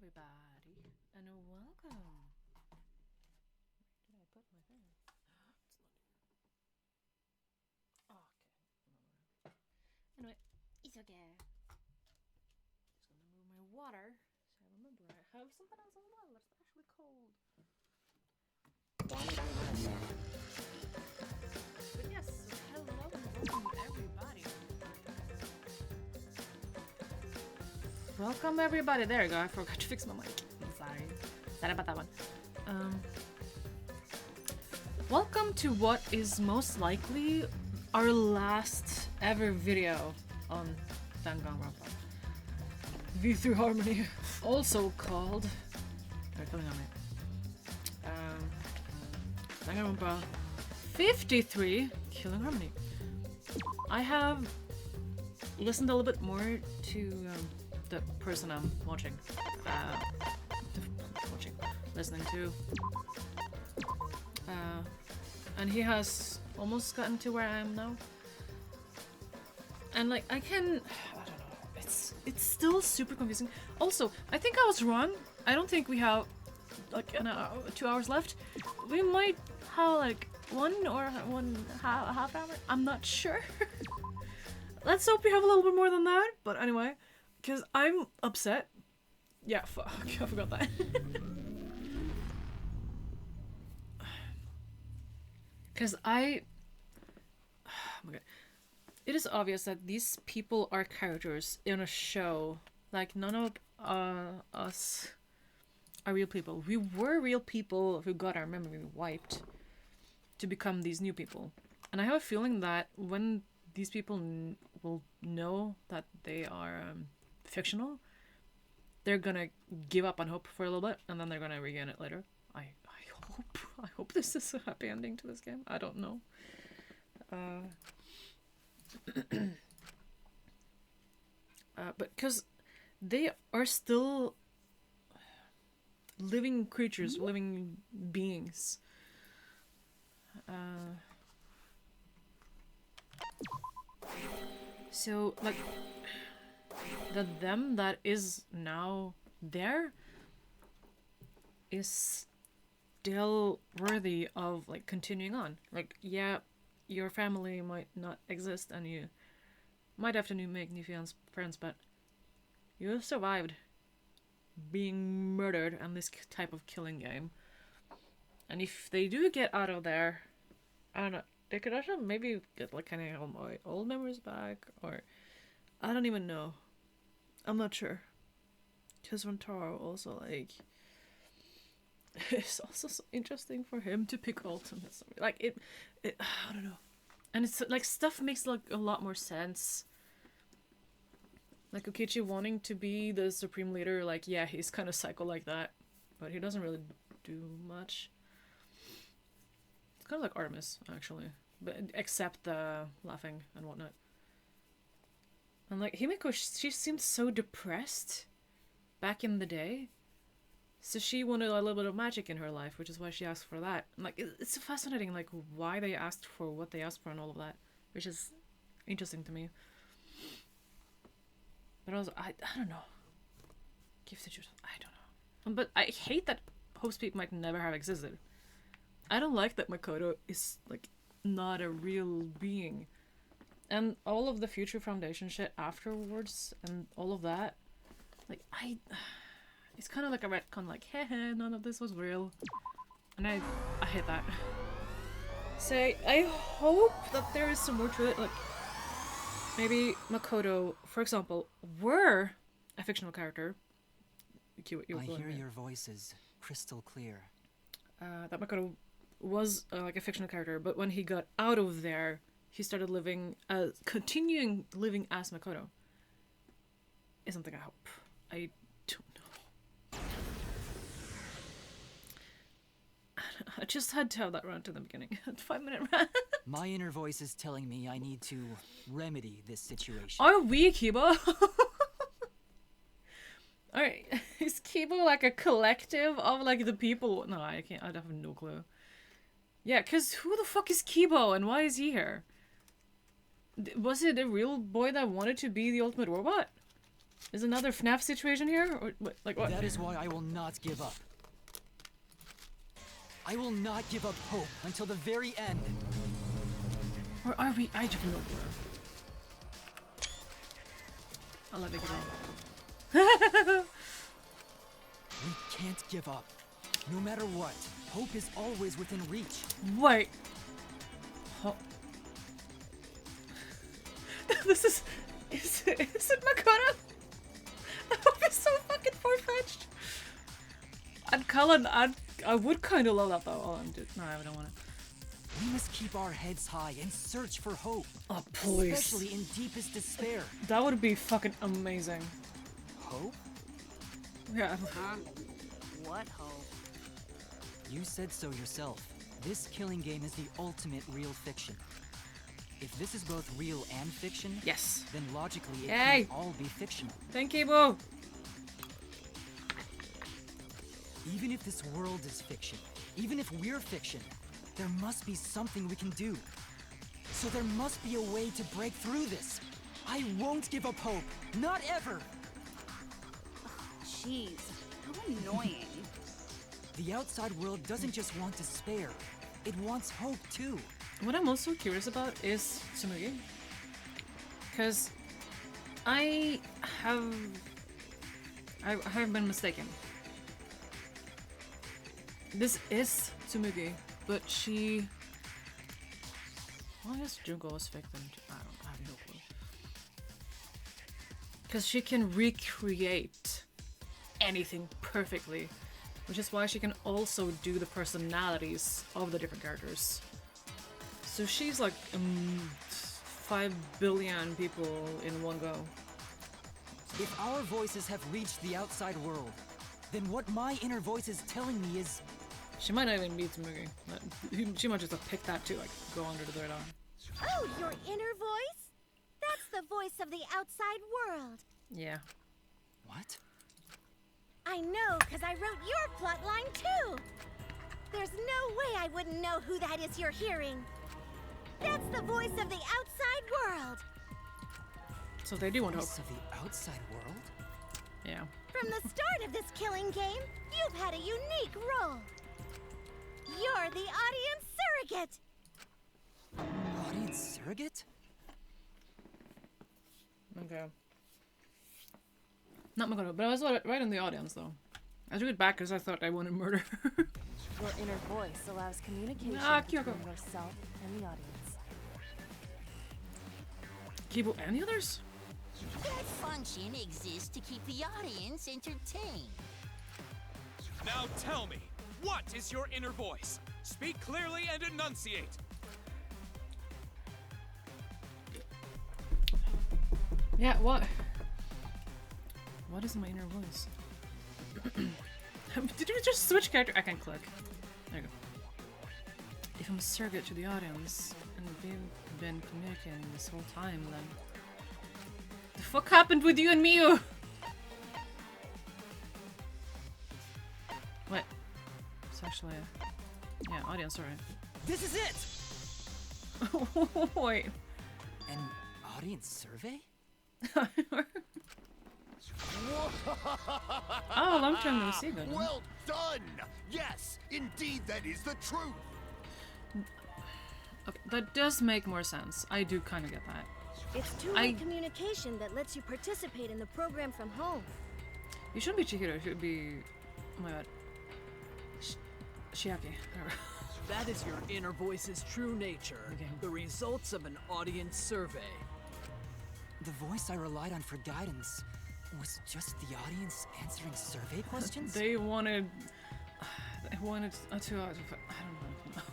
everybody, and welcome. Where did I put my phone? It's not here. Okay. Anyway, it's okay. Just gonna move my water so I remember I have something else as well that's actually cold. But yes, hello and welcome everybody. Welcome everybody. There you go. I forgot to fix my mic. Sorry about that one. Welcome to what is most likely our last ever video on Danganronpa. View through Harmony, also called. They're coming on me. Danganronpa 53, Killing Harmony. I have listened a little bit more to the person I'm listening to. And he has almost gotten to where I am now. And like, I don't know, it's still super confusing. Also, I think I was wrong. I don't think we have like 2 hours left. We might have like half hour. I'm not sure. Let's hope we have a little bit more than that. But anyway, because I'm upset. Yeah, fuck, I forgot that. Because oh my god. It is obvious that these people are characters in a show. Like, none of us are real people. We were real people who got our memory wiped to become these new people. And I have a feeling that when these people will know that they are fictional, they're gonna give up on hope for a little bit, and then they're gonna regain it later. I hope this is a happy ending to this game. I don't know. But because they are still living creatures, living beings. So, like, the them that is now there is still worthy of, like, continuing on. Like, yeah, your family might not exist and you might have to make new friends, but you survived being murdered and this type of killing game. And if they do get out of there, I don't know, they could also maybe get like kind of my old memories back, or I don't even know. I'm not sure. Because Rantaro also, like, it's also so interesting for him to pick ultimates. Like, it I don't know. And it's like stuff makes like a lot more sense. Like Okichi wanting to be the supreme leader, like, yeah, he's kind of psycho like that, but he doesn't really do much. It's kind of like Artemis, actually, but except the laughing and whatnot. And like Himiko, she seemed so depressed back in the day. So she wanted a little bit of magic in her life, which is why she asked for that. And like, it's fascinating, like, why they asked for what they asked for and all of that, which is interesting to me. But also, I don't know. Gifted truth, I don't know. But I hate that Hope Speed might never have existed. I don't like that Makoto is, like, not a real being. And all of the Future Foundation shit afterwards and all of that, like, it's kind of like a retcon, like, heh, none of this was real. And I hate that. So I hope that there is some more to it, like, maybe Makoto, for example, were a fictional character. I hear your voice is crystal clear. That Makoto was like a fictional character, but when he got out of there, he started continuing living as Makoto. Is something I hope. I don't know. I just had to have that rant in the beginning. 5-minute rant. My inner voice is telling me I need to remedy this situation. Are we Kiba? Alright, is Kiba like a collective of like the people? No, I can't. I have no clue. Yeah, cause who the fuck is Kibo and why is he here? Was it a real boy that wanted to be the ultimate robot? Is another FNAF situation here? Or what, like what? That is why I will not give up. I will not give up hope until the very end. Or are we? I don't know. I'll let it go. We can't give up. No matter what, hope is always within reach. Wait. This is it Makoto? I hope it's so fucking far-fetched. And Cullen, I would kind of love that though. Oh, no, I don't want it. We must keep our heads high and search for hope. Oh, please. Especially in deepest despair. That would be fucking amazing. Hope? Yeah. Huh? What hope? You said so yourself. This killing game is the ultimate real fiction. If this is both real and fiction, Yes. then logically it Yay. can all be fictional. Thank you, Boo. Even if this world is fiction, even if we're fiction, there must be something we can do. So there must be a way to break through this. I won't give up hope. Not ever! Jeez, how annoying. The outside world doesn't just want despair. It wants hope too. What I'm also curious about is Tsumugi. Because I have been mistaken. This is Tsumugi, but she... Well, I guess Junko was fake then. I have no clue. Because she can recreate anything perfectly, which is why she can also do the personalities of the different characters. So she's like 5 billion people in one go. If our voices have reached the outside world, then what my inner voice is telling me is... She might not even be Tsumugi. She might just have picked that to like go under the radar. Oh, your inner voice? That's the voice of the outside world. Yeah. What? I know, because I wrote your plotline too. There's no way I wouldn't know who that is you're hearing. That's the voice of the outside world. So they do want hope. Voice of the outside world? Yeah. From the start of this killing game, you've had a unique role. You're the audience surrogate. Audience surrogate? Okay. Not Makoto, but I was right in the audience though. I took it back because I thought I wanted murder. Your inner voice allows communication Kyoko. between yourself and the audience. Kibo and the others? That function exists to keep the audience entertained. Now tell me, what is your inner voice? Speak clearly and enunciate. Yeah, what? What is my inner voice? Did you just switch character? I can click. There you go. If I'm a surrogate to the audience, and we've been communicating this whole time, then... The fuck happened with you and Miyu? What? It's actually yeah, audience, alright. This is it! Wait. An audience survey? Oh, long time no see then. Well done! Yes, indeed that is the truth! Okay, that does make more sense. I do kind of get that. It's two-way communication that lets you participate in the program from home. You shouldn't be Chihiro, it should be... Oh my god. Shiaki. That is your inner voice's true nature. Okay. The results of an audience survey. The voice I relied on for guidance was just the audience answering survey questions? They wanted... They wanted a 2 out of... I don't know.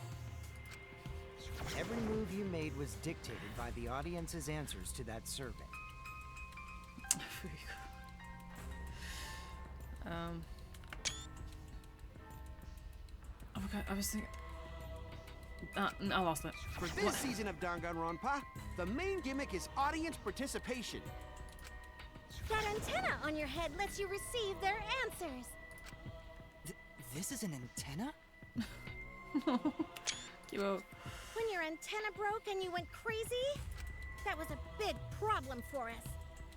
Every move you made was dictated by the audience's answers to that survey. Oh my god, I was thinking... I lost it. For this season of Danganronpa, the main gimmick is audience participation. That antenna on your head lets you receive their answers. This is an antenna? Kibo. When your antenna broke and you went crazy, that was a big problem for us.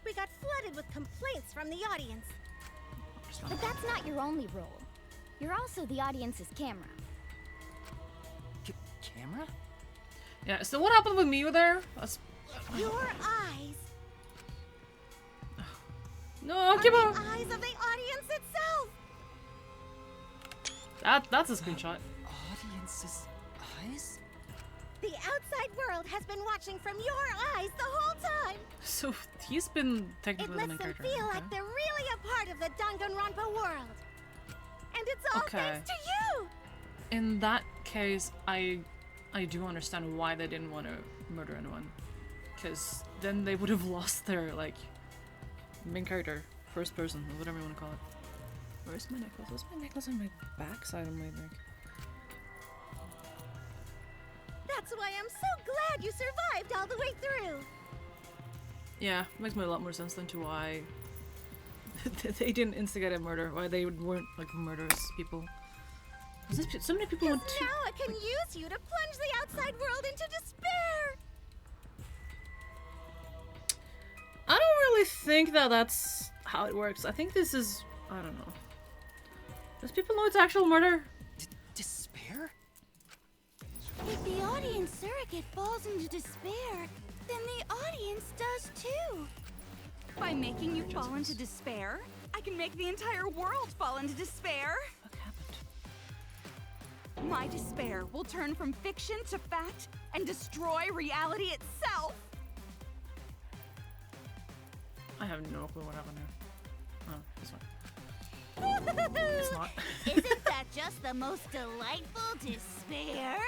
we got flooded with complaints from the audience. But that's not your only role. You're also the audience's camera. Camera? Yeah, so what happened with me there? Your eyes. No, keep on. The eyes of the audience itself. That's a screenshot. Audience's eyes? The outside world has been watching from your eyes the whole time. So he's been technically It the lets main them character. feel Okay. like they're really a part of the Danganronpa world. And it's all Okay. thanks to you. In that case, I do understand why they didn't want to murder anyone, because then they would have lost their like main character, first person, or whatever you want to call it. Where's my necklace? Where's my necklace on my backside of my neck? That's why I'm so glad you survived all the way through. Yeah, makes me a lot more sense than to why they didn't instigate a murder. Why they weren't like murderous people. So many people want to. Now I can use you to plunge the outside world into despair. I don't really think that that's how it works. I think this is, I don't know. Does people know it's actual murder? Despair? If the audience surrogate falls into despair, then the audience does too. By making you fall into despair, I can make the entire world fall into despair. What happened? My despair will turn from fiction to fact and destroy reality itself. I have no clue what happened here. Oh, this one. It's not. Isn't that just the most delightful despair?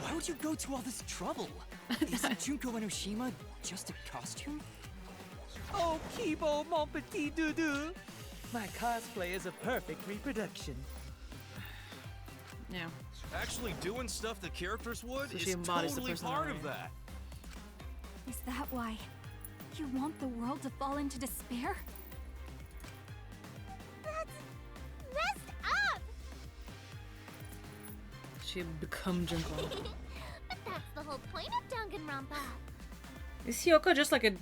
Why would you go to all this trouble? Isn't Junko Enoshima just a costume? Oh, Kibo, mon petit doudou. My cosplay is a perfect reproduction. Yeah. Actually doing stuff the characters would So she is embodies the totally part personality. of that. Is that why you want the world to fall into despair? That's messed up. She had become Junko. But that's the whole point of Danganronpa. Is Hyoka just like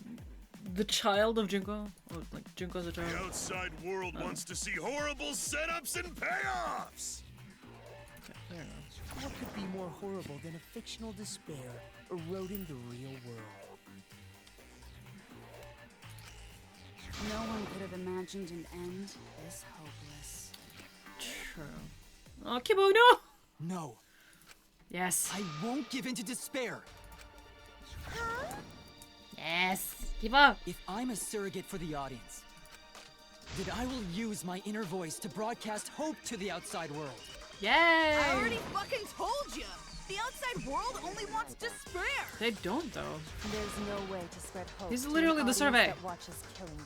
the child of Junko? Or like Junko's a child? The outside world wants to see horrible setups and payoffs. I don't know. What could be more horrible than a fictional despair eroding the real world? No one could have imagined an end this hopeless. True. Oh, Kibo, no! No. Yes. I won't give in to despair. Yes. Kibo. If I'm a surrogate for the audience, then I will use my inner voice to broadcast hope to the outside world. Yay! I already fucking told you! The outside world only wants despair! They don't, though. There's no way to spread hope. He's to literally an the audience survey. that watches Killing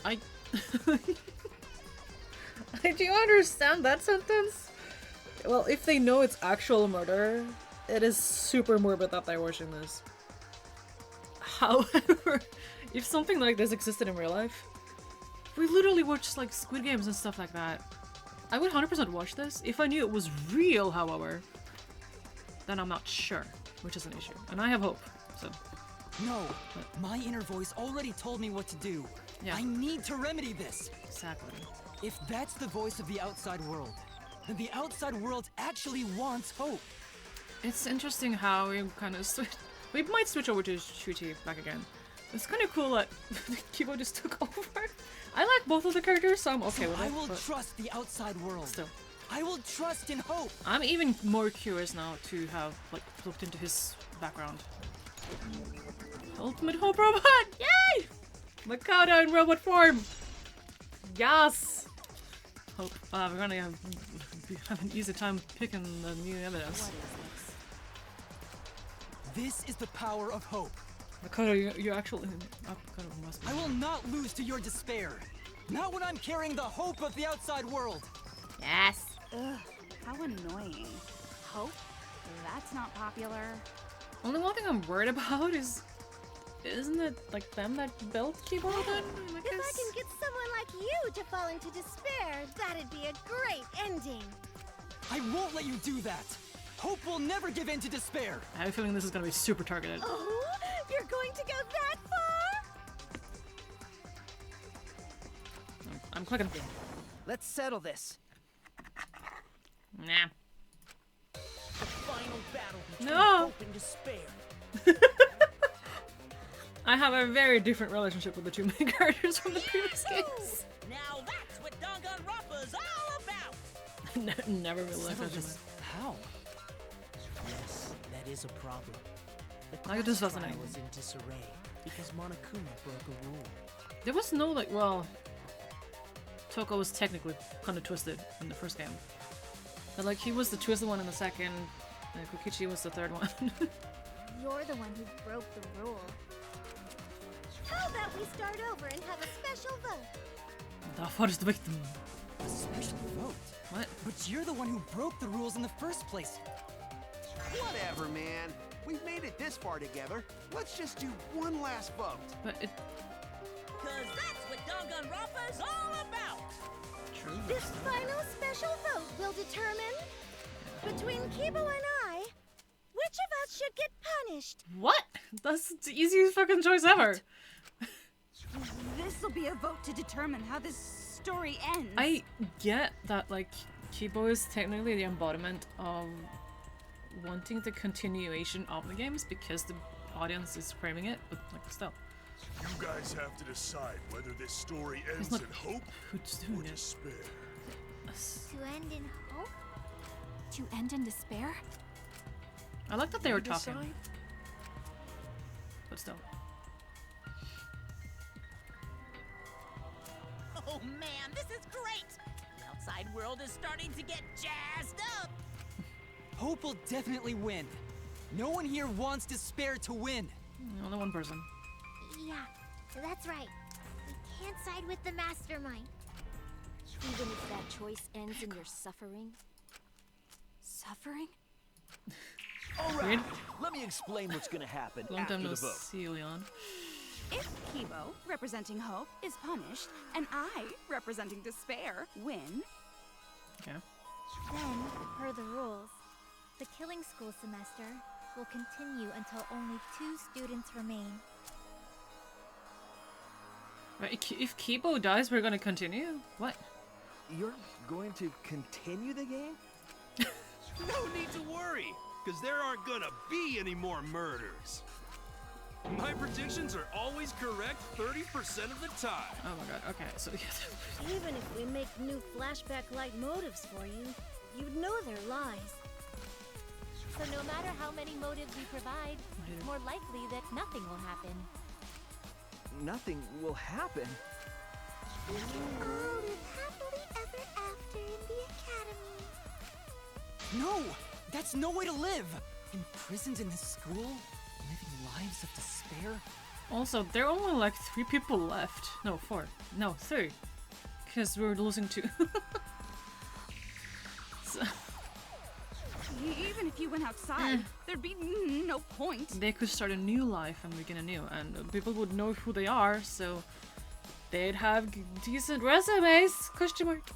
Games. Do you understand that sentence? Well, if they know it's actual murder, it is super morbid that they're watching this. However, if something like this existed in real life, we literally watch like Squid Games and stuff like that. I would 100% watch this. If I knew it was real, however, then I'm not sure, which is an issue. And I have hope, so. No, my inner voice already told me what to do. Yeah. I need to remedy this. Exactly. If that's the voice of the outside world, then the outside world actually wants hope. It's interesting how we kind of switch. We might switch over to Shruti back again. It's kind of cool that Kibo just took over. I like both of the characters, so I'm okay with it. I will but trust the outside world. Still. I will trust in hope. I'm even more curious now to have like looked into his background. Ultimate Hope Robot! Yay! Mikado in robot form! Yes! Hope. We're gonna have an easy time picking the new evidence. This is the power of hope. Mikado, you actually. Must be. I will not lose to your despair. Not when I'm carrying the hope of the outside world. Yes! Ugh, how annoying. Hope? That's not popular. Only one thing I'm worried about is. Isn't it like them that built Kibo then? If I can get someone like you to fall into despair, that'd be a great ending. I won't let you do that. Hope will never give in to despair! I have a feeling this is gonna be super targeted. Oh, you're going to go that far? I'm clicking. Let's settle this. Nah. The final battle between No! hope and despair. I have a very different relationship with the two main characters from the previous games. Now that's what Danganronpa's all about! Never really liked Settle that. this. How? Yes, that is a problem. The Like, it just class fascinating. trial was in disarray because Monokuma broke a rule. There was no, like, well... Toko was technically kind of twisted in the first game. But, like, he was the twisted one in the second, and Kokichi was the third one. You're the one who broke the rule. How about we start over and have a special vote? The forest victim. A special vote? What? But you're the one who broke the rules in the first place. Whatever, man. We've made it this far together. Let's just do one last vote. But it... Cause that's what Danganronpa's all about! True. This final special vote will determine, between Kibo and I, which of us should get punished. What? That's the easiest fucking choice ever. This'll be a vote to determine how this story ends. I get that, like, Kibo is technically the embodiment of wanting the continuation of the games because the audience is craving it, but, like, still. You guys have to decide whether this story ends not in hope who's or doing it. despair. To end in hope? To end in despair? I like that they were You talking. decide? But still. Oh man, this is great! The outside world is starting to get jazzed up! Hope will definitely win. No one here wants despair to win. Only one person. Yeah, that's right. We can't side with the mastermind. Even if that choice ends in your suffering? Suffering? Alright, let me explain what's gonna happen Long after time no the vote. see, Leon. If Kibo, representing hope, is punished, and I, representing despair, win, Okay. Then, per the rules, the killing school semester will continue until only 2 students remain. Right, if Kibo dies, we're gonna continue? What? You're going to continue the game? No need to worry, because there aren't gonna be any more murders. My predictions are always correct 30% of the time. Oh my god, okay, so yeah. Even if we make new flashback-like motives for you, you'd know they're lies. So no matter how many motives we provide, it's more likely that nothing will happen. Nothing will happen. We can all live happily ever after in the academy. No! That's no way to live! Imprisoned in this school? Living lives of despair? Also, there are only like 3 people left. No, 4. No, 3. Because we're losing 2. So, even if you went outside, there'd be no point. they could start a new life and begin anew, and people would know who they are, so they'd have decent resumes. Question mark.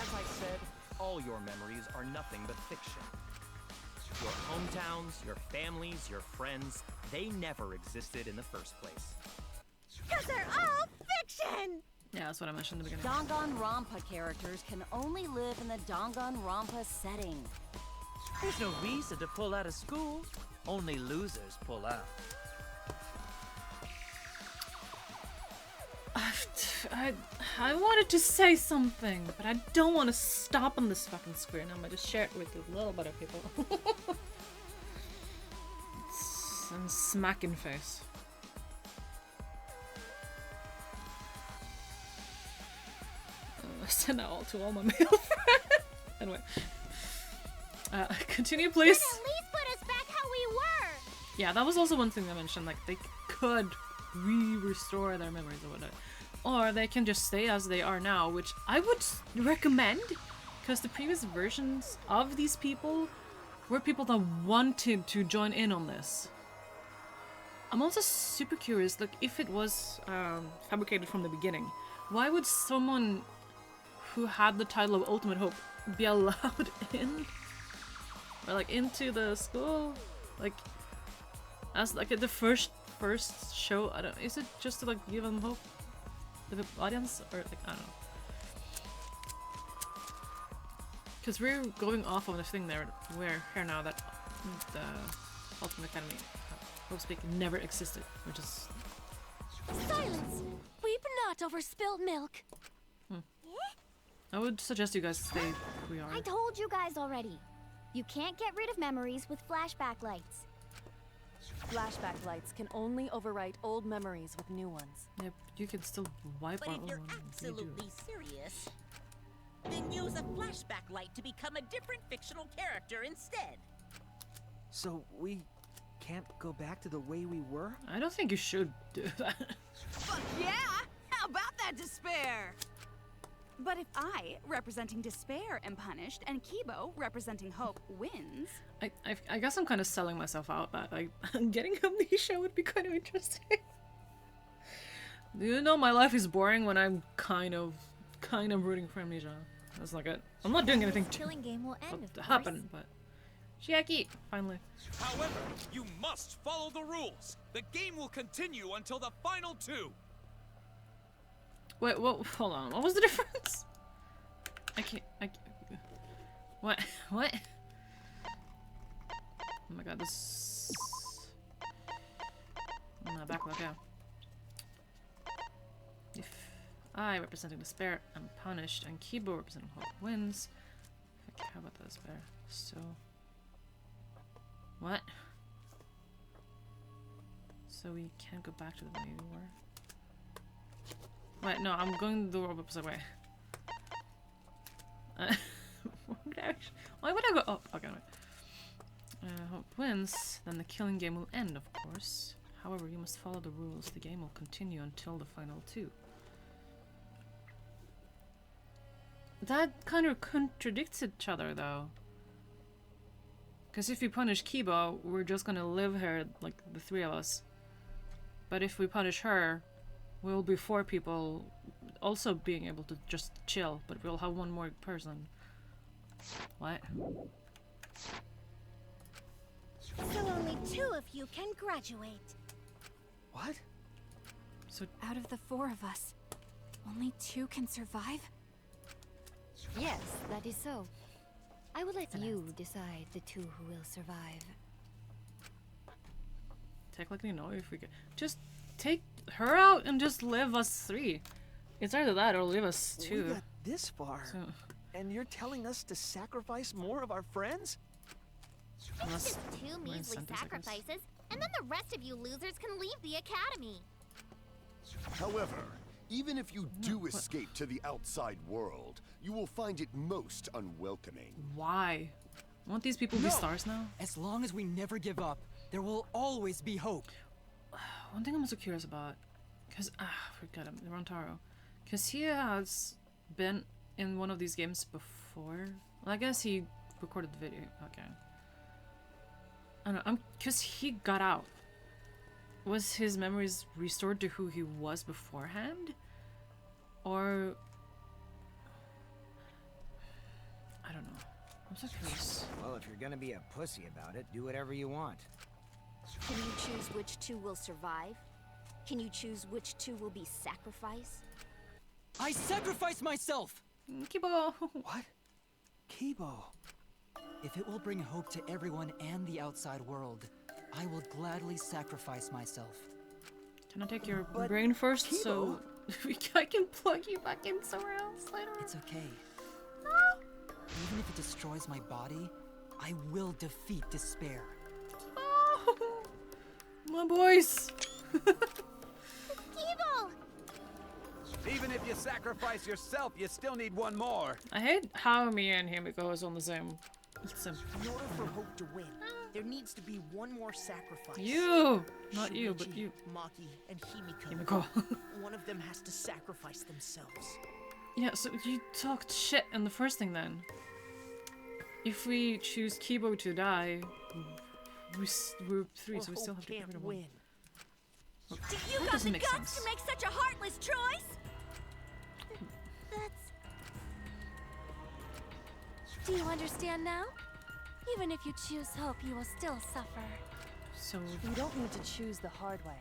As I said, all your memories are nothing but fiction. Your hometowns, your families, your friends, they never existed in the first place. Because they're all fiction! Yeah, that's what I mentioned in the beginning. Danganronpa characters can only live in the Danganronpa setting. There's no reason to pull out of school. Only losers pull out. I wanted to say something, but I don't want to stop on this fucking screen. I'm gonna just share it with a little bit of people. And smack in face. Send out to all my male friends. Anyway. Continue, please. At least put us back how we were! Yeah, that was also one thing I mentioned. Like, they could restore their memories or whatnot. Or they can just stay as they are now, which I would recommend. Because the previous versions of these people were people that wanted to join in on this. I'm also super curious, like, if it was fabricated from the beginning, why would someone who had the title of Ultimate Hope be allowed in? or like into the school, like as like the first show. I don't. Is it just to like give them hope, the audience, or like I don't know? Because we're going off of the thing there, where here now that the Ultimate Academy, so to speak, never existed, which is. Silence! Weep not over spilled milk. I would suggest you guys stay who we are. I told you guys already. You can't get rid of memories with flashback lights. Flashback lights can only overwrite old memories with new ones. Yep, you can still wipe But out if old you're ones. absolutely serious, then use a flashback light to become a different fictional character instead. So we can't go back to the way we were? I don't think you should do that. Fuck yeah! How about that despair? But if I, representing despair, am punished, and Kibo, representing hope, wins... I guess I'm kind of selling myself out that like getting amnesia would be kind of interesting. You know, my life is boring when I'm kind of rooting for amnesia. That's not good. I'm not doing anything Killing game will end, to happen, but Chiaki, finally. However, you must follow the rules. The game will continue until the final 2. Wait, what? Hold on. What was the difference? I can't. What? What? Oh my god, this. No, backlog, yeah. If I, representing despair, am punished, and Kibo, representing hope, wins. Okay, how about the despair? So. What? So we can't go back to the way we were? Wait, no, I'm going the opposite way. Why would I go? Oh, okay, wait. Hope wins, then the killing game will end, of course. However, you must follow the rules. The game will continue until the final 2. That kind of contradicts each other, though. Because if we punish Kibo, we're just gonna live here, like the 3 of us. But if we punish her, we'll be 4 people also being able to just chill, but we'll have 1 more person. What? So only 2 of you can graduate. What? So out of the 4 of us, only 2 can survive? Yes, that is so. I will let you decide the 2 who will survive. Technically, no, if we could. Just take her out and just live us 3. It's either that or leave us 2. We got this far. So, and you're telling us to sacrifice more of our friends? It's just 2 measly sacrifices, and then the rest of you losers can leave the academy. However, even if you do escape to the outside world, you will find it most unwelcoming. Why? Won't these people be stars now? As long as we never give up, there will always be hope. One thing I'm also curious about, because forget him, Rontaro, because he has been in one of these games before. Well, I guess he recorded the video. Okay. I don't know. Because he got out. Was his memories restored to who he was beforehand, or I don't know. I'm so curious. Well, if you're gonna be a pussy about it, do whatever you want. Can you choose which 2 will survive? Can you choose which 2 will be sacrificed? I sacrifice myself! Kibo! What? Kibo? If it will bring hope to everyone and the outside world, I will gladly sacrifice myself. Can I take your brain first, Kibo? so I can plug you back in somewhere else later? It's okay. Even if it destroys my body, I will defeat despair. Oh, my boys! Kibo! Even if you sacrifice yourself, you still need 1 more. I hate how me and Himiko is on the same. In order for hope to win, there needs to be 1 more sacrifice. You! Not you, but you. Maki, and Himiko. Himiko. One of them has to sacrifice themselves. Yeah, so you talked shit in the first thing then. If we choose Kibo to die, we're 3, so we still have to get rid of 1. Do you got the guts to make such a heartless choice? Do you understand now? Even if you choose hope, you will still suffer. So you don't need to choose the hard way.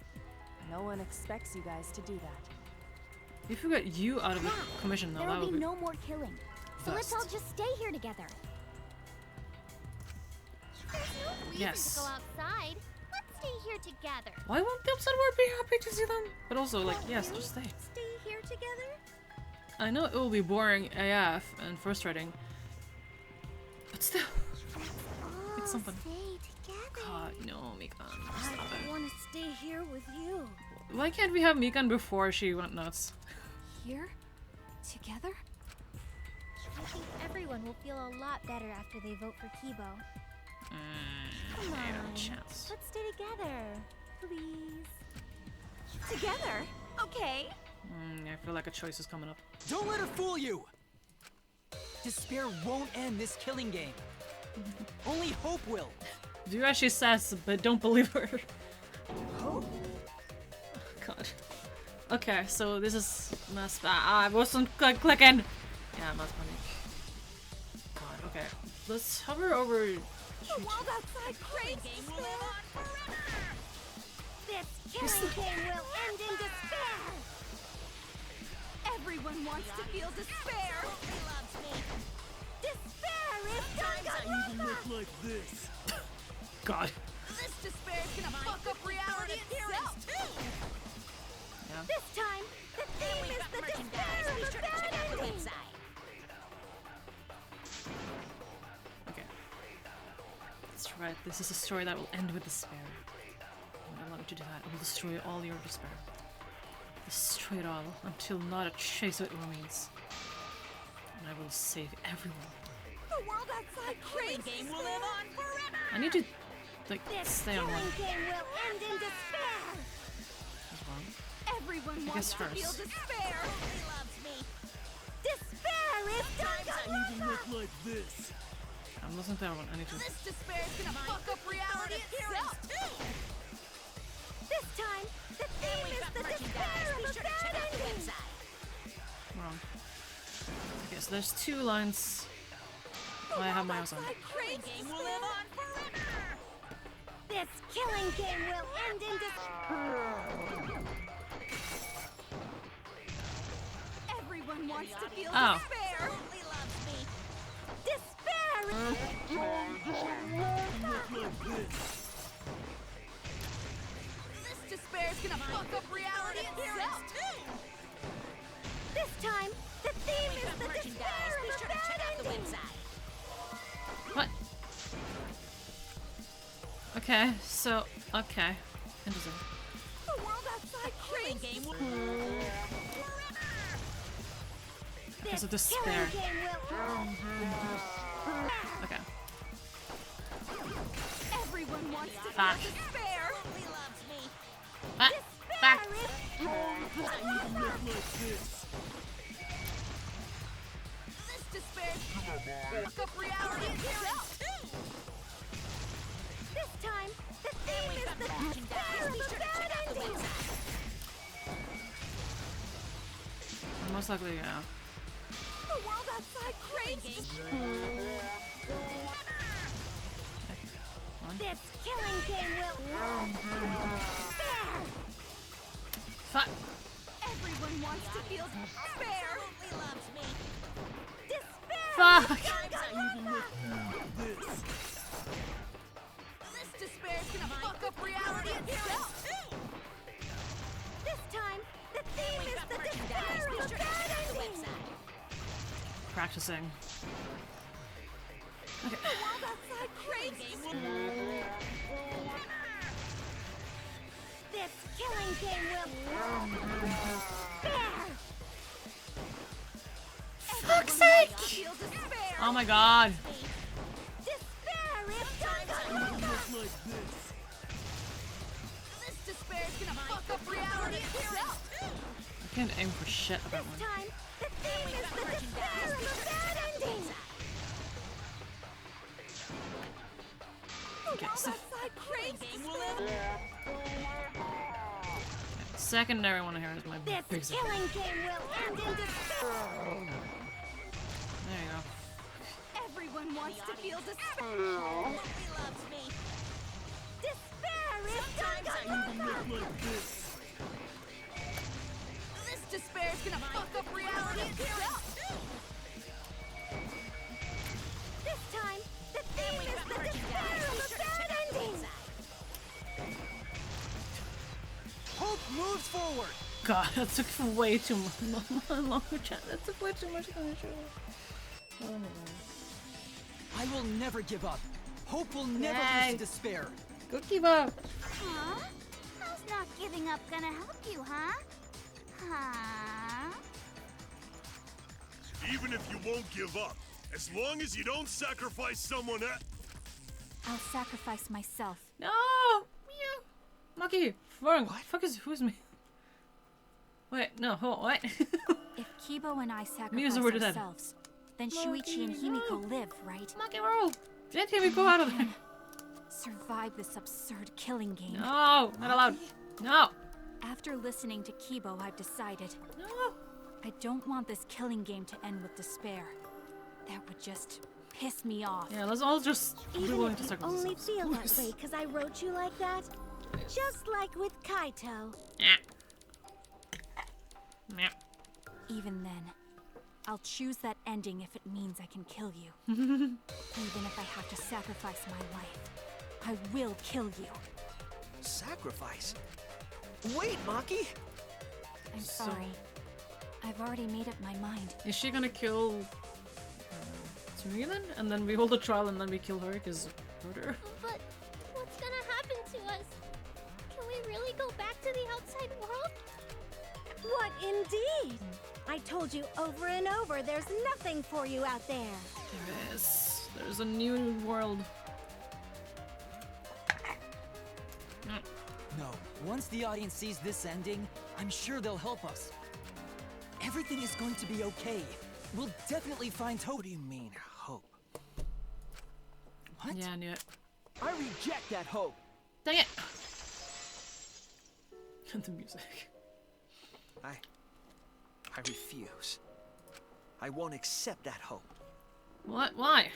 No one expects you guys to do that. if we got you out of the commission, though, There that will would be be no more killing. So let's all best. just stay here together. There's no reason Yes. to go outside. Let's stay here together. Why won't the upside world be happy to see them? But also, like, yes, just stay. Stay here together? I know it will be boring AF and frustrating, but still, it's something. God, no, Mikan. Stop I it. want to stay here with you. Why can't we have Mikan before she went nuts? Here? Together? I think everyone will feel a lot better after they vote for Kibo. Come on. Chance. Let's stay together. Please. Together? Okay. I feel like a choice is coming up. Don't let her fool you! Despair won't end this killing game. Only hope will. Do as she says, but don't believe her. Hope? God. Okay, so this is Mass. I wasn't clicking. Yeah, Mass Panic. God. Okay, let's hover over. The world outside craves despair. This killing game will end in despair. Everyone wants to feel despair. Despair is Danganronpa. Like this. God. This despair is gonna fuck up reality itself. Yeah. This time, the theme is the despair of a bad ending. Okay. That's right. This is a story that will end with despair. When I allow you to do that, I will destroy all your despair. Destroy it all until not a trace of it remains. And I will save everyone. The world outside craves game will live on forever. I need to, like, This stay on one. killing game will end in despair. As well. Everyone I wants guess to feel first. despair. Despair is Danganronpa. Like this. I'm listening to everyone. I need to. This despair is gonna fuck up reality itself. This time, the theme is the despair of a bad ending. Wrong. Okay, so there's 2 lines. Oh, I have my own on. Craves game will live on forever. This killing game will end in despair. Everyone wants to feel Oh. despair. Despair is This despair is gonna fuck up reality itself. This time, the theme is the despair of a bad ending. What? Okay, so okay. Interesting. The world outside craves game will Because of despair. Okay. Everyone wants to Fuck. feel despair. Back. Back. This despair is gonna fuck up reality itself. This time, the theme is the despair of a bad ending. Most likely, yeah. The world outside craves This killing game will despair. Fuck. Everyone wants to feel despair. Despair. Fuck. This despair is gonna fuck up reality itself. This time, the theme is the despair of a bad ending. Practicing. Okay. The world outside craves This killing game will despair. Fuck's sake! feel despair. Oh my god. Despair is Danganronpa. This despair is gonna fuck up reality itself. I can't aim for shit about This one. time, the theme is the despair of a bad ending. Okay, so Outside craves secondary one here is my This big zip. killing game will end in despair. There you go. Everyone wants wants to feel despair. Nobody loves me. Despair is Danganronpa! This despair is gonna fuck up reality itself. This time, the theme is the despair of a bad ending! Hope moves forward! God, that took way too long to chat. That took way too much time to show. Oh my god. I will never give up. Hope will never lose to despair. Go keep up. Huh? How's not giving up gonna help you, huh? Huh? Even if you won't give up, as long as you don't sacrifice someone else. I'll sacrifice myself. No! Meow. Maki, who's me? Wait, no, hold, what? If Kibo and I sacrifice Mia's already dead. ourselves, then Shuichi and Himiko live, right? Maki, roll! Get Himiko out of there! Survive this absurd killing game. No! Not allowed! No! After listening to Kibo, I've decided. No! I don't want this killing game to end with despair. That would just piss me off. Yeah, let's all just be Even willing if to you sacrifice only ourselves. feel that way because I wrote you like that. Just like with Kaito. Even then, I'll choose that ending if it means I can kill you. Even if I have to sacrifice my life, I will kill you. Sacrifice? Wait, Maki! I'm sorry. I've already made up my mind. Is she gonna kill Tsumi then? And then we hold a trial and then we kill her because murder? But what's gonna happen to us? Can we really go back to the outside world? What indeed? I told you over and over there's nothing for you out there. There is. There's a new world. No, once the audience sees this ending, I'm sure they'll help us. Everything is going to be okay. We'll definitely find hope. What do you mean, hope? What? Yeah, I knew it. I reject that hope! Dang it! The music. I refuse. I won't accept that hope. What? Why?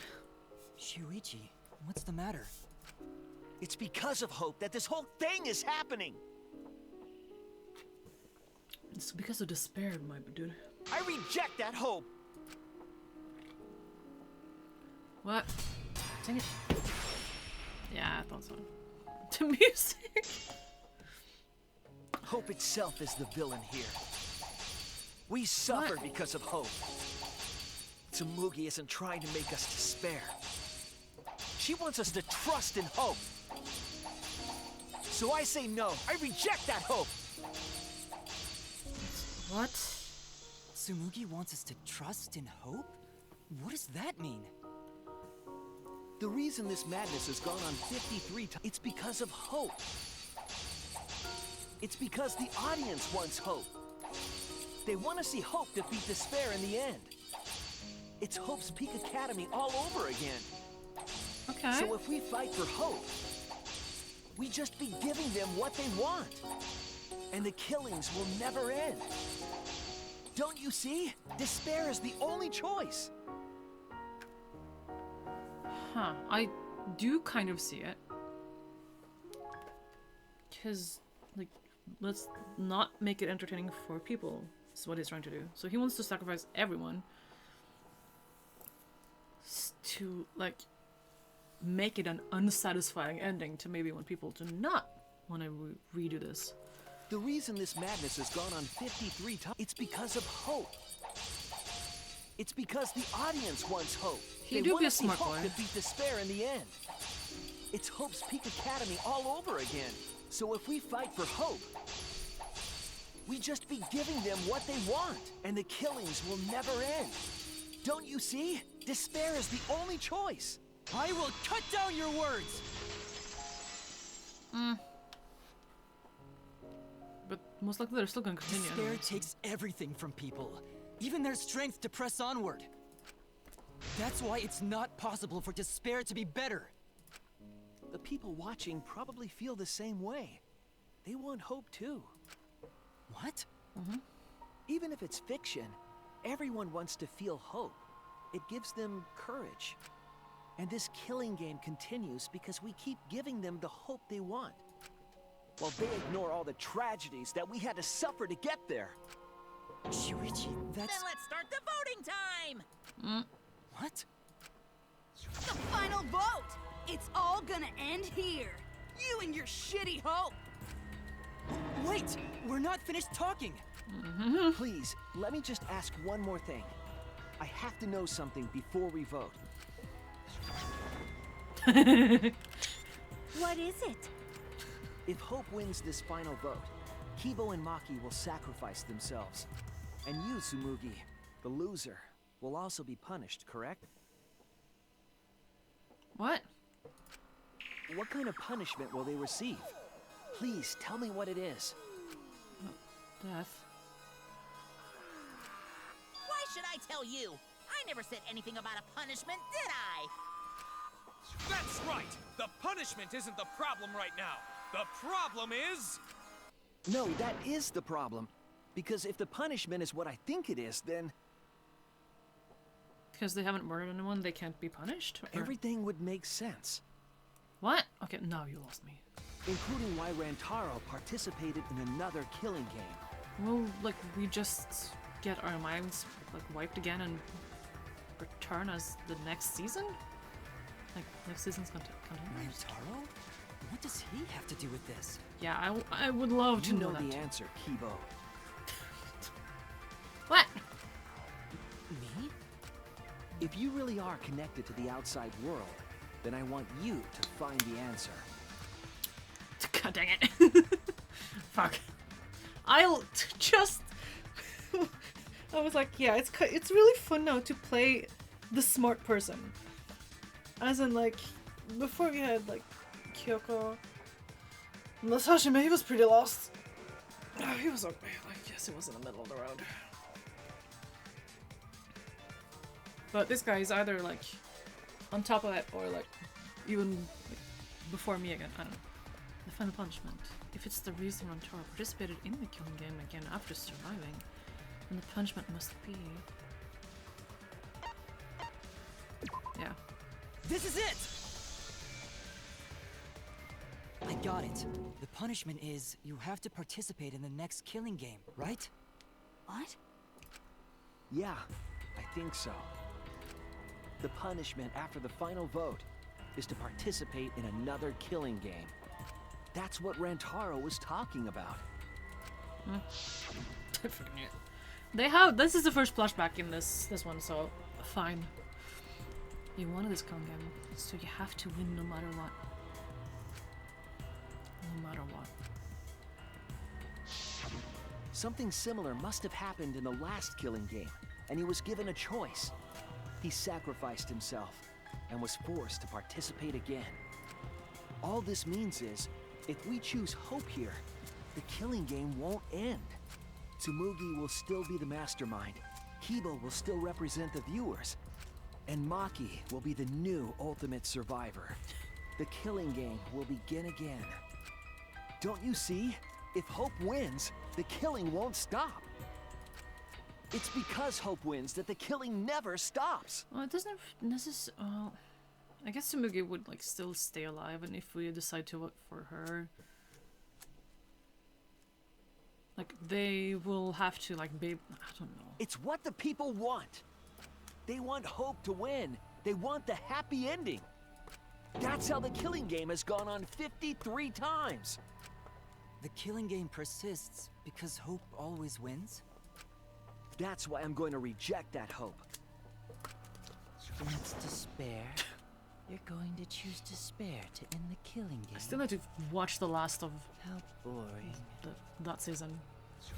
Shuichi, what's the matter? It's because of hope that this whole thing is happening! It's because of despair, my dude. I reject that hope! What? Dang it. Yeah, I thought so. The music! Hope itself is the villain here. We suffer because of hope. Tsumugi isn't trying to make us despair. She wants us to trust in hope. So I say no. I reject that hope! What? Tsumugi wants us to trust in hope? What does that mean? The reason this madness has gone on 53 times, it's because of hope. It's because the audience wants hope. They want to see hope defeat despair in the end. It's Hope's Peak Academy all over again. Okay. So if we fight for hope, we just be giving them what they want. And the killings will never end. Don't you see? Despair is the only choice. Huh. I do kind of see it. Because, like, let's not make it entertaining for people. Is what he's trying to do. So he wants to sacrifice everyone to, like, make it an unsatisfying ending to maybe want people to not want to redo this. The reason this madness has gone on 53 times, it's because of hope. It's because the audience wants hope. He They do want be a to see smart hope boy. defeat despair in the end. It's Hope's Peak Academy all over again. So if we fight for hope, we just be giving them what they want. And the killings will never end. Don't you see? Despair is the only choice. I will cut down your words! But most likely they're still gonna continue. Despair anyway. takes everything from people, even their strength to press onward. That's why it's not possible for despair to be better. The people watching probably feel the same way. They want hope too. What? Even if it's fiction, everyone wants to feel hope. It gives them courage. And this killing game continues because we keep giving them the hope they want. While they ignore all the tragedies that we had to suffer to get there. Shuichi, that's... Then let's start the voting time! What? The final vote! It's all gonna end here! You and your shitty hope! Wait! We're not finished talking! Please, let me just ask one more thing. I have to know something before we vote. What is it? If Hope wins this final vote, Kibo and Maki will sacrifice themselves. And you, Tsumugi, the loser, will also be punished, correct? What? What kind of punishment will they receive? Please, tell me what it is. Death. Why should I tell you? I never said anything about a punishment, did I? That's right! The punishment isn't the problem right now. The problem is... No, that is the problem. Because if the punishment is what I think it is, then... Because they haven't murdered anyone, they can't be punished? Or... Everything would make sense. What? Okay, now you lost me. Including why Rantaro participated in another killing game. Well, like, we just get our minds, like, wiped again and return as the next season? Like, next season's continuing. Rantaro? What does he have to do with this? Yeah, I would love to know that. You know the answer, Kibo. What? Me? If you really are connected to the outside world, then I want you to find the answer. God dang it. Fuck. I'll just... I was like, yeah, it's really fun now to play the smart person. As in, like, before we had, like, Kyoko. Masashime, he was pretty lost. He was okay. I guess he was in the middle of the road. But this guy is either, like, on top of it or, like, even like, before me again. I don't know. The final punishment. If it's the reason Rantaro participated in the killing game again after surviving, then the punishment must be... Yeah. This is it! I got it. The punishment is you have to participate in the next killing game, right? What? Yeah, I think so. The punishment after the final vote is to participate in another killing game. That's what Rantaro was talking about. They have... This is the first flashback in this one, so fine. You wanted this killing game, so you have to win no matter what. No matter what. Something similar must have happened in the last killing game, and he was given a choice. He sacrificed himself, and was forced to participate again. All this means is, if we choose Hope here, the killing game won't end. Tsumugi will still be the mastermind, Kibo will still represent the viewers, and Maki will be the new ultimate survivor. The killing game will begin again. Don't you see? If Hope wins, the killing won't stop. It's because Hope wins that the killing never stops. Well, it doesn't necessarily... Well, I guess Tsumugi would, like, still stay alive, and if we decide to vote for her... Like, they will have to, like, be... I don't know. It's what the people want. They want Hope to win. They want the happy ending. That's how the killing game has gone on 53 times. The killing game persists because Hope always wins? That's why I'm going to reject that hope. It's despair. You're going to choose despair to end the killing game. I still need to watch the last of... How boring. That season.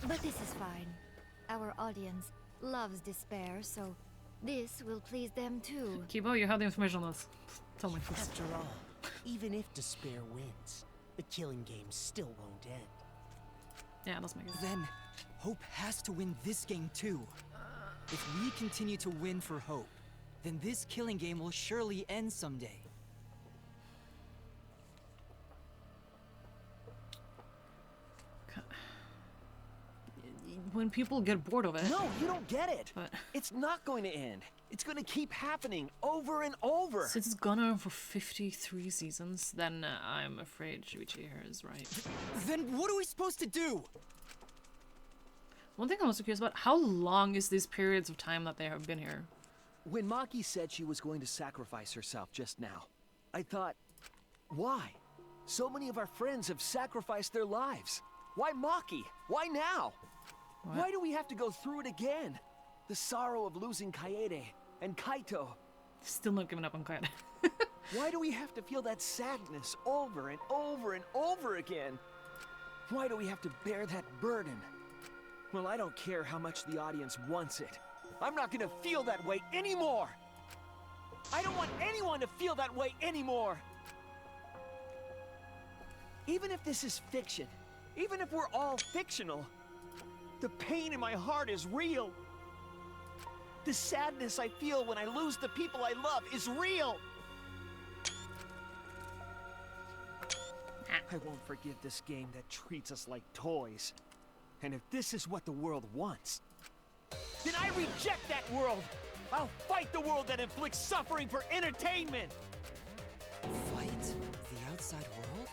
But this is fine. Our audience loves despair, so this will please them too. Kibo, you have the information on this. Tell me first. After all, even if despair wins, the killing game still won't end. Yeah, let's make it. Then, Hope has to win this game too. If we continue to win for Hope, then this killing game will surely end someday. When people get bored of it... No, you don't get it! But... It's not going to end. It's gonna keep happening over and over. Since it's gone on for 53 seasons, then I'm afraid Shuichi here is right. Then what are we supposed to do? One thing I'm also curious about, how long is these periods of time that they have been here? When Maki said she was going to sacrifice herself just now, I thought, why? So many of our friends have sacrificed their lives. Why Maki? Why now? What? Why do we have to go through it again? The sorrow of losing Kaede and Kaito. Still not giving up on Kaede. Why do we have to feel that sadness over and over and over again? Why do we have to bear that burden? Well, I don't care how much the audience wants it. I'm not gonna feel that way anymore! I don't want anyone to feel that way anymore! Even if this is fiction, even if we're all fictional, the pain in my heart is real. The sadness I feel when I lose the people I love is real. I won't forgive this game that treats us like toys. And if this is what the world wants, then I reject that world! I'll fight the world that inflicts suffering for entertainment! Fight the outside world?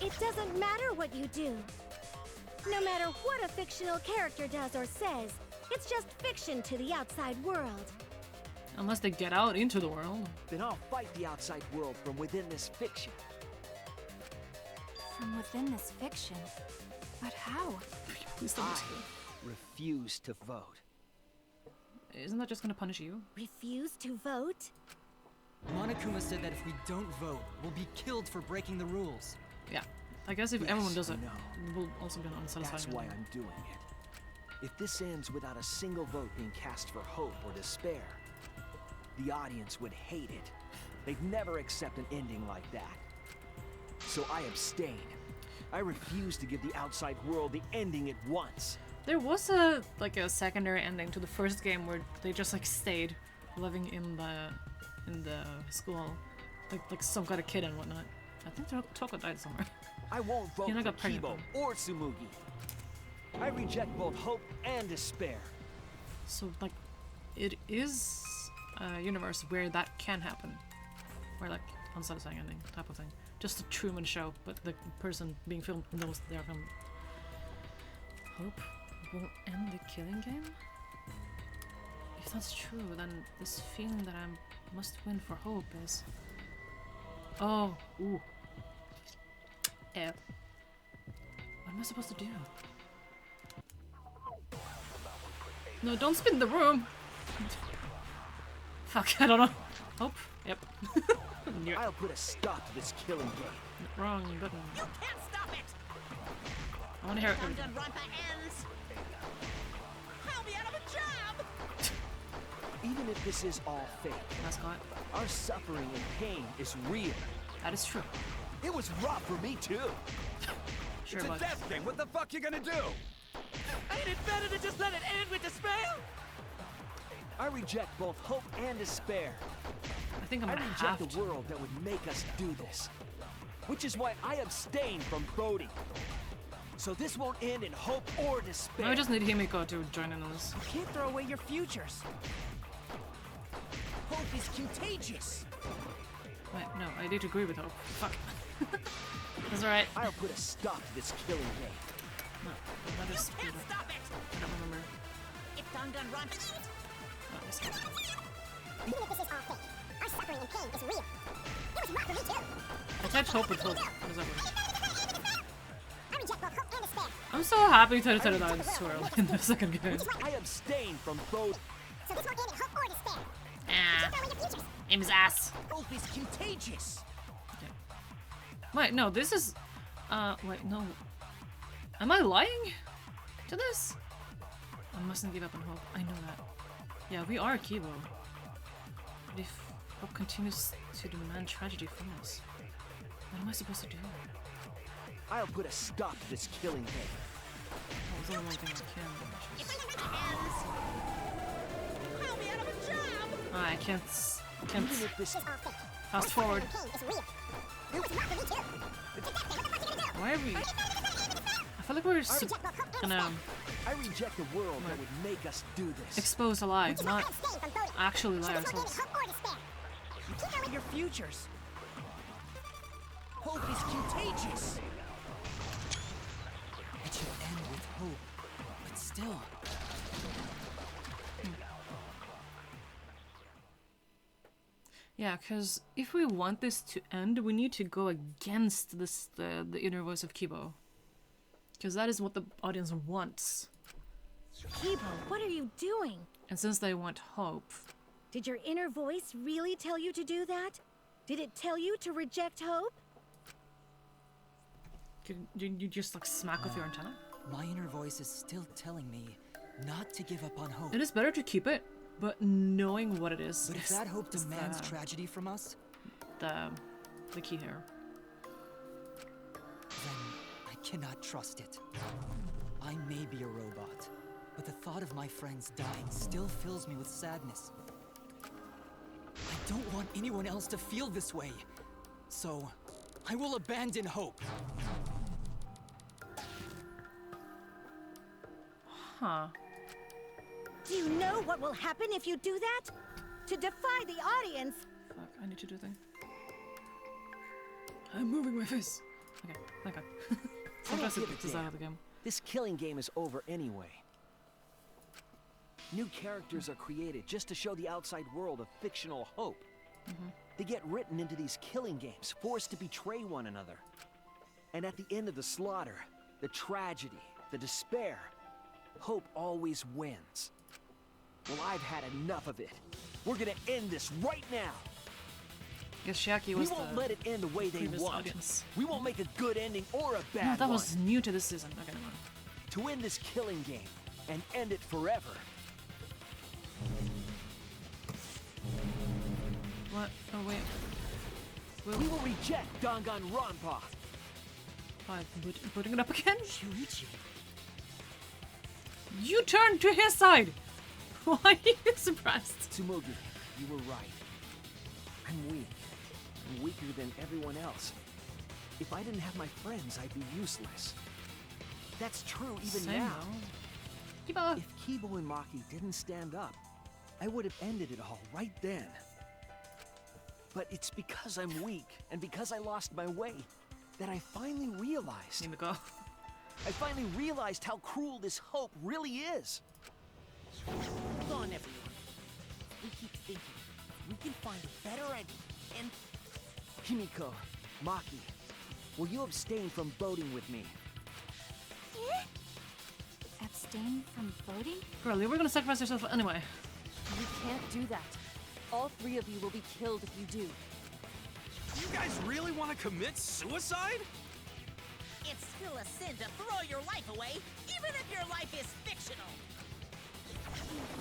It doesn't matter what you do. No matter what a fictional character does or says, it's just fiction to the outside world. Unless they get out into the world. Then I'll fight the outside world from within this fiction. From within this fiction? But how? I refuse to vote. Isn't that just gonna punish you? Refuse to vote? Monokuma said that if we don't vote, we'll be killed for breaking the rules. Yeah. I guess if everyone does it, no. it will also be an unsatisfying. That's why I'm doing it. If this ends without a single vote being cast for hope or despair, the audience would hate it. They'd never accept an ending like that. So I abstain. I refuse to give the outside world the ending it wants. There was a secondary ending to the first game where they just like stayed living in the school, like some kind of kid and whatnot. I think Toko died somewhere. I won't vote Yeah, I for got pregnant. Kibo or Tsumugi. I reject both hope and despair. So like, it is a universe where that can happen, where like unsatisfying ending type of thing. Just a Truman Show, but the person being filmed knows they're filmed. Hope won't end the killing game? If that's true, then this feeling that I must win for hope is... Oh, ooh. Eh. What am I supposed to do? No, don't spin the room! Fuck, I don't know. Hope? Yep. I'll put a stop to this killing game. Wrong button. You can't stop it! I wanna hear it. Danganronpa ends! I'll be out of a job! Even if this is all fake, Mascot. our suffering and pain is real. That is true. It was rough for me too. Sure, It's a bud. death game. What the fuck you gonna do? Ain't it better to just let it end with despair? I reject both hope and despair. I think I'm I gonna reject have a to. world that would make us do this. Which is why I abstain from voting. So this won't end in hope or despair. I just need Himiko to join in on this. You can't throw away your futures. Hope is contagious. Wait, no, I did agree with Hope. Fuck. That's alright. I'll put a stop to this killing game. No, that is You can't stop it! I don't remember. If Danganronpa... Oh, this guy. Even if this is all fake, our suffering and pain is real. It was rough for me too. I typed Hope with Hope. How does that work? I reject both hope and despair. I'm so happy to die so early in the second game. I abstain from voting. So this won't end in hope or despair. Ah. Keep throwing your futures. Aim his ass. Hope is contagious. Wait, no, this is... wait, no. Am I lying to this? I mustn't give up on hope. I know that. Yeah, we are Kibo. But if hope continues to demand tragedy from us, what am I supposed to do? I'll put a stop to this killing game. That was only one thing I can do. If Danganronpa ends... I'll be out of a job! I can't Even if this fast forward. Why are we... I feel like we're gonna I reject a world that would make us do this. Expose a lie, not actually lie ourselves. Your futures. Hope is contagious. It should end with hope, but still. Yeah, because if we want this to end, we need to go against this the inner voice of Kibo. Because that is what the audience wants. Kibo, what are you doing? And since they want hope... Did your inner voice really tell you to do that? Did it tell you to reject hope? You just like smack with your antenna? My inner voice is still telling me not to give up on hope. It is better to keep it, but knowing what it is. But if that hope demands tragedy from us, the key here. Then I cannot trust it. I may be a robot, but the thought of my friends dying still fills me with sadness. I don't want anyone else to feel this way, so I will abandon hope. Huh. Do you know what will happen if you do that? To defy the audience! Fuck, I need to do a thing. I'm moving my face. Okay, thank God. Sometimes it picks us out of the game. This killing game is over anyway. New characters are created just to show the outside world a fictional hope. They get written into these killing games, forced to betray one another. And at the end of the slaughter, the tragedy, the despair, hope always wins. Well, I've had enough of it. We're gonna end this right now. Guess Shaki was we won't let it end the way they want. Audience. We won't make a good ending or a bad no, that one. was new to this season. Okay, never mind. To win this killing game and end it forever. What? Oh wait. We will reject Danganronpa. By putting it up again? Shuichi. You turned to his side! Why are you surprised? Tsumugi, you were right. I'm weak. I'm weaker than everyone else. If I didn't have my friends, I'd be useless. That's true even Same now. Kibo. If Kibo and Maki didn't stand up, I would have ended it all right then. But it's because I'm weak, and because I lost my way, that I finally realized... Himiko. I finally realized how cruel this hope really is. Hold on, everyone. We keep thinking. We can find a better ending, and... Himiko, Maki, will you abstain from voting with me? Abstain from voting? Girl, you were gonna sacrifice yourself anyway. You can't do that. All 3 of you will be killed if you do. You guys really want to commit suicide? It's still a sin to throw your life away, even if your life is fictional.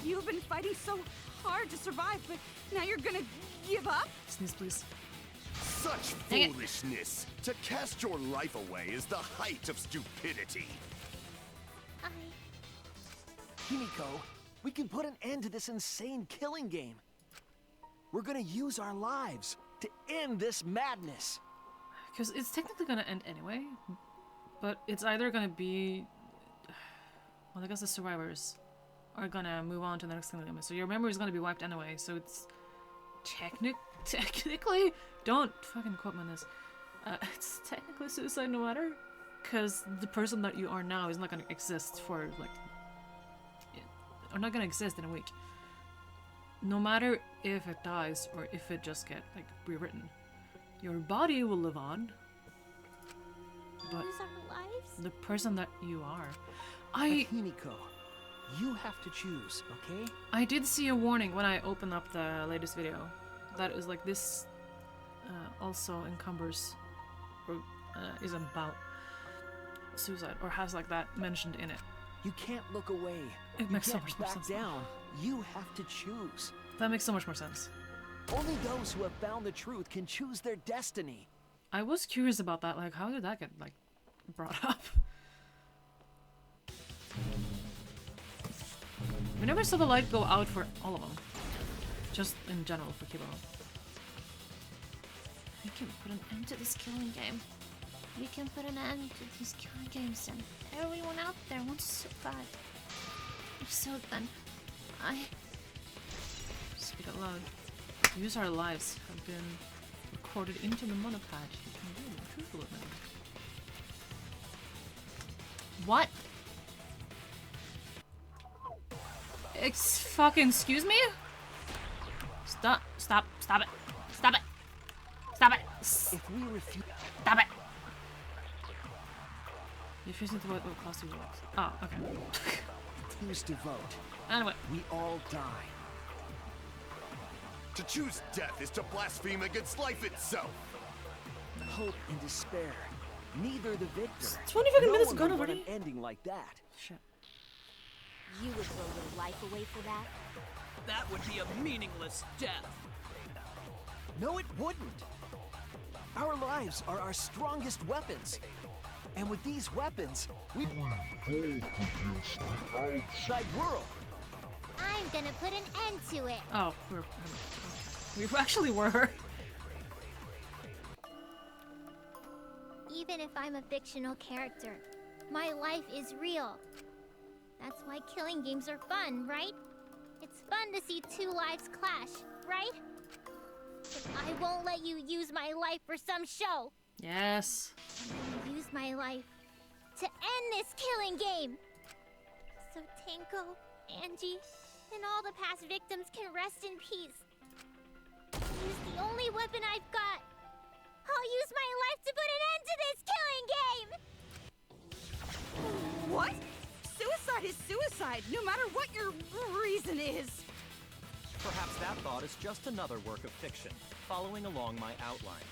You've been fighting so hard to survive, but now you're gonna give up? Sneeze, please. Such foolishness! To cast your life away is the height of stupidity. Himiko, we can put an end to this insane killing game. We're gonna use our lives to end this madness. Because it's technically gonna end anyway, but it's either gonna be... Well, I guess the survivors are gonna move on to the next killing game, so your memory is gonna be wiped anyway, so it's... Technically? Don't fucking quote me on this. It's technically suicide no matter, because the person that you are now is not gonna exist for, like... Or not gonna exist in a week. No matter if it dies or if it just get like rewritten, your body will live on. But Lose our lives? the person that you are, But Himiko, you have to choose, okay? I did see a warning when I opened up the latest video that is like this also encumbers or is about suicide or has like that mentioned in it. You can't look away. It makes so you much can't more back sense. down. You have to choose. That makes so much more sense. Only those who have found the truth can choose their destiny. I was curious about that, like how did that get like brought up? We never saw the light go out for all of them. Just in general for Kibo. We can put an end to this killing game. We can put an end to these killing games and everyone out there wants to survive. If so, then I speak out loud. Use our lives have been recorded into the monopatch. You can be truthful with them. What? Excuse me? Stop it. Stop it. Stop it. If we refuse... Stop it. You're refusing to vote what class you want. Oh, okay. Refuse to vote. Anyway. We all die. To choose death is to blaspheme against life itself. Hope and despair. Neither the victor. 20 fucking minutes one gone would want already? an ending like that. Shit. You would throw your life away for that? That would be a meaningless death. No, it wouldn't. Our lives are our strongest weapons. And with these weapons, we outside world. I'm gonna put an end to it. Oh, we actually were. Even if I'm a fictional character, my life is real. That's why killing games are fun, right? It's fun to see two lives clash, right? But I won't let you use my life for some show. Yes. I'm gonna use my life to end this killing game. So Tenko, Angie, and all the past victims can rest in peace. I'll use the only weapon I've got. I'll use my life to put an end to this killing game! What? Suicide is suicide, no matter what your reason is. Perhaps that thought is just another work of fiction, following along my outline.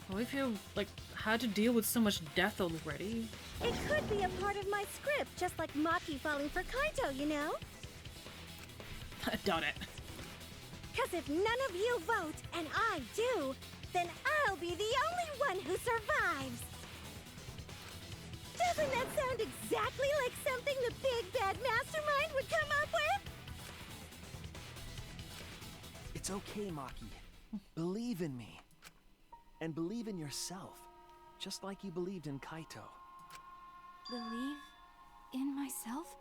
Well, if you, like, had to deal with so much death already. It could be a part of my script, just like Maki falling for Kaito, you know? I doubt it. Because if none of you vote, and I do, then I'll be the only one who survives. Doesn't that sound exactly like something the big bad mastermind would come up with? It's okay, Maki. Believe in me. And believe in yourself. Just like you believed in Kaito. Believe in myself?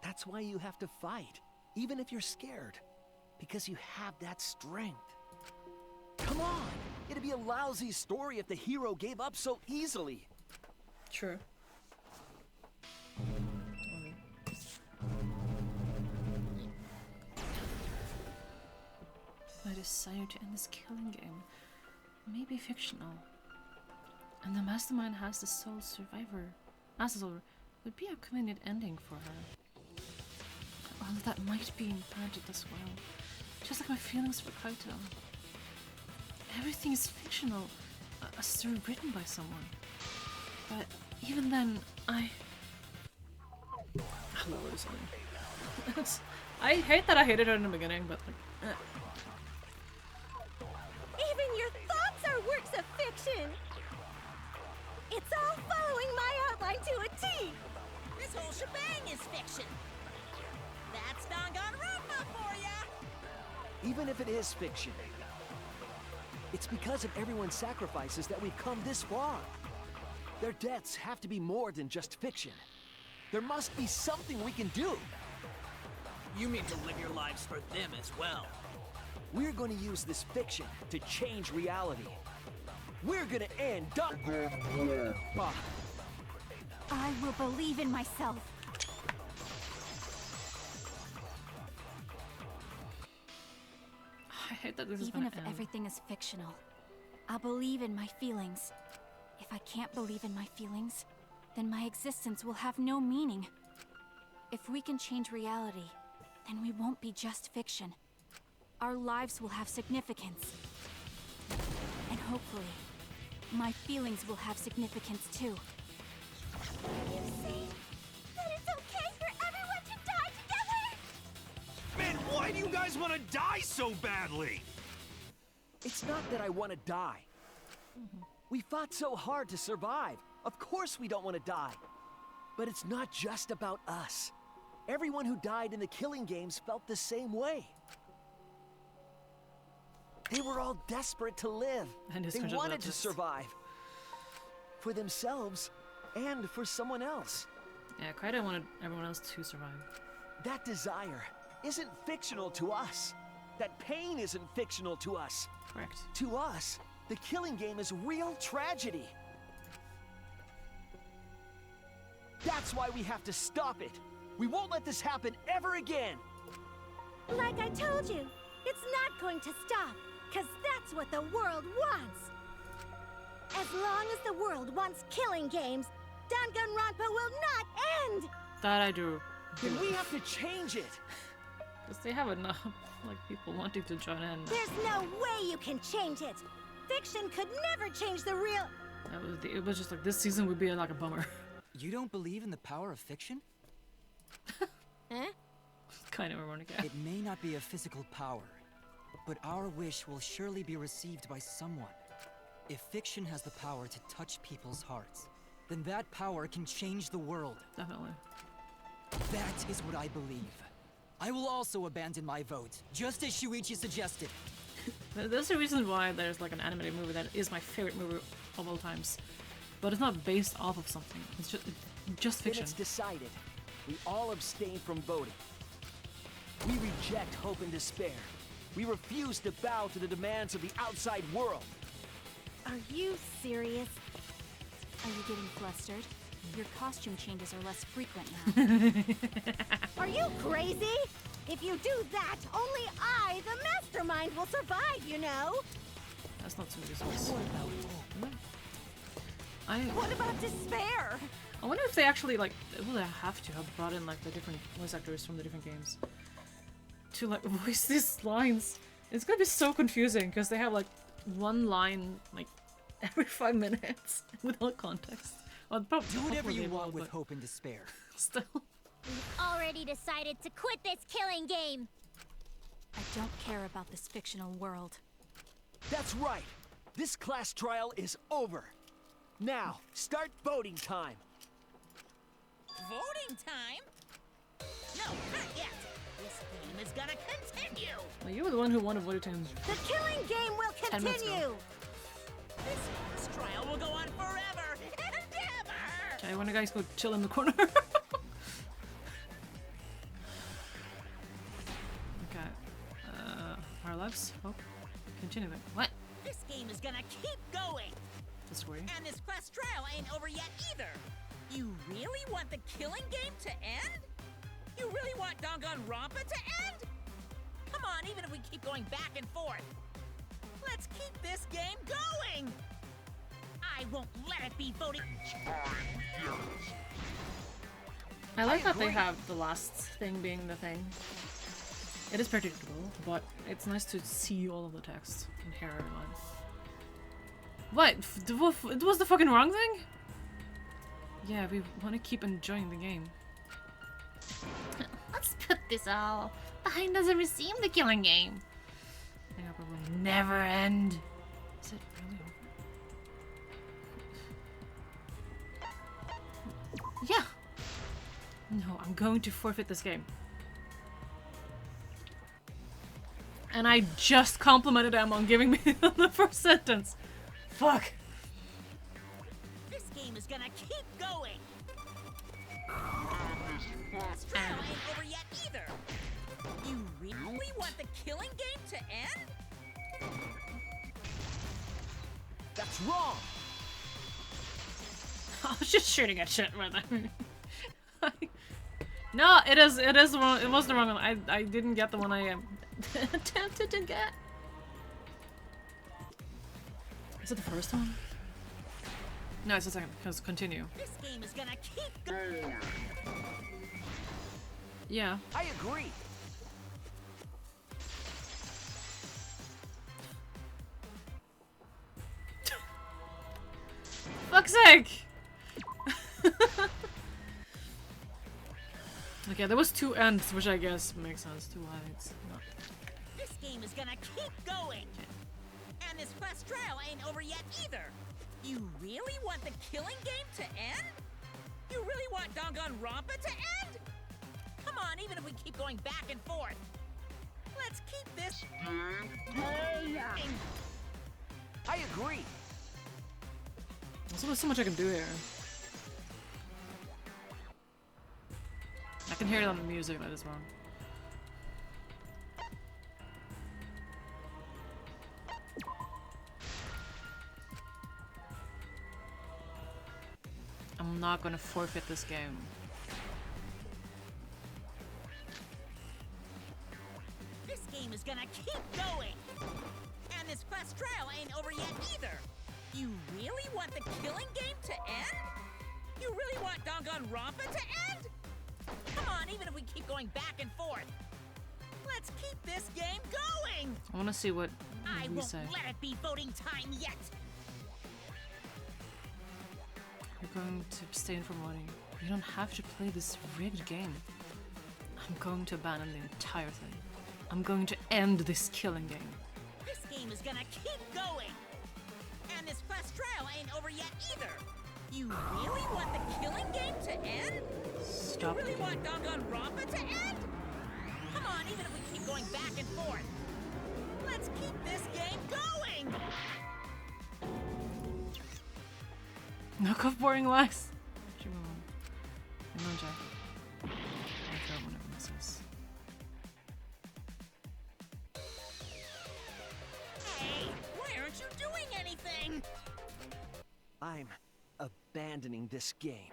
That's why you have to fight. Even if you're scared. Because you have that strength. Come on! It'd be a lousy story if the hero gave up so easily. True. My desire to end this killing game may be fictional. And the mastermind has the sole survivor. As a soul would be a committed ending for her. All of that might be implanted as well. Just like my feelings for Kaito. Everything is fictional, a story written by someone. But even then, I love this one. I hate that I hated her in the beginning, but like, Even your thoughts are works of fiction. It's all following my outline to a T. This whole shebang is fiction. That's Danganronpa for ya! Even if it is fiction. It's because of everyone's sacrifices that we've come this far. Their deaths have to be more than just fiction. There must be something we can do. You mean to live your lives for them as well? We're going to use this fiction to change reality. We're going to end Danganronpa. I will believe in myself. I hate that this is Even gonna if end. everything is fictional, I'll believe in my feelings. If I can't believe in my feelings, then my existence will have no meaning. If we can change reality, then we won't be just fiction. Our lives will have significance. And hopefully, my feelings will have significance too. You say that it's okay for everyone to die together? Man, why do you guys want to die so badly? It's not that I want to die. We fought so hard to survive. Of course we don't want to die. But it's not just about us. Everyone who died in the killing games felt the same way. They were all desperate to live. They wanted to survive. For themselves and for someone else. Yeah, Kaito wanted everyone else to survive. That desire isn't fictional to us. That pain isn't fictional to us. Correct. To us, the killing game is real tragedy. That's why we have to stop it. We won't let this happen ever again. Like I told you, it's not going to stop, because that's what the world wants. As long as the world wants killing games, Danganronpa will not end! That I do. Then we have to change it. Because they have enough, like, people wanting to join in. There's no way you can change it! Fiction could never change the real— It was just like, this season would be like a bummer. You don't believe in the power of fiction? Eh? Kind of ironic. It may not be a physical power, but our wish will surely be received by someone. If fiction has the power to touch people's hearts, then that power can change the world. Definitely. That is what I believe. I will also abandon my vote, just as Shuichi suggested. There's a reason why there's like an animated movie that is my favorite movie of all times. But it's not based off of something. It's just fiction. Then it's decided. We all abstain from voting. We reject hope and despair. We refuse to bow to the demands of the outside world. Are you serious? Are you getting flustered? Your costume changes are less frequent now. Are you crazy? If you do that, only I, the mastermind, will survive, you know? That's not so useless. What about despair? I wonder if they actually, like, will they have to have brought in, like, the different voice actors from the different games to, like, voice these lines. It's gonna be so confusing, because they have, like, one line, like, every 5 minutes without context. Well, do whatever you want with hope and despair. Still. We've already decided to quit this killing game. I don't care about this fictional world. That's right. This class trial is over. Now, start voting time. Voting time? No, not yet. This game is gonna continue. Well, you were the one who wanted voting time. The killing game will 10 minutes ago. continue! This trial will go on forever and ever! Okay, I want you guys go chill in the corner. Okay. Our lives? Hope. Continuing. What? This game is gonna keep going! Disagree. And this class trial ain't over yet either! You really want the killing game to end? You really want Danganronpa to end? Come on, even if we keep going back and forth. Let's keep this game going! I won't let it be voted. I like that they have the last thing being the thing. It is predictable, but it's nice to see all of the text and hear everyone. What? It was the fucking wrong thing? Yeah, we want to keep enjoying the game. Let's put this all behind us and resume the killing game. I think I'll probably never end. Is it really over? Yeah. No, I'm going to forfeit this game. And I just complimented them on giving me the first sentence. Fuck. This game is gonna keep going. This trial ain't over yet either. You really want the killing game to end? That's wrong. I was just shooting at shit right there. No, it is the wrong. It was the wrong one. I didn't get the one I attempted to get. Is it the first one? No, it's the second. Because continue. This game is gonna keep going. Yeah. I agree. Fuck's sake! Okay, there was 2 ends, which I guess makes sense. 2 heights. No. This game is gonna keep going. And this class trial ain't over yet either. You really want the killing game to end? You really want Danganronpa to end? Come on, even if we keep going back and forth. Let's keep this going. I agree. There's so much I can do here. I can hear it on the music that is wrong. I'm not gonna forfeit this game. This game is gonna keep going! And this quest trail ain't over yet either! You really want the killing game to end? You really want Danganronpa to end? Come on, even if we keep going back and forth. Let's keep this game going! I wanna see what I we won't say. let it be voting time yet! You're going to abstain from voting. You don't have to play this rigged game. I'm going to abandon the entire thing. I'm going to end this killing game. This game is gonna keep going! And this quest trail ain't over yet either! You really want the killing game to end? Stop. You really want Danganronpa to end? Come on, even if we keep going back and forth. Let's keep this game going! Knock off boring lies. Hey, why aren't you doing anything? I'm abandoning this game.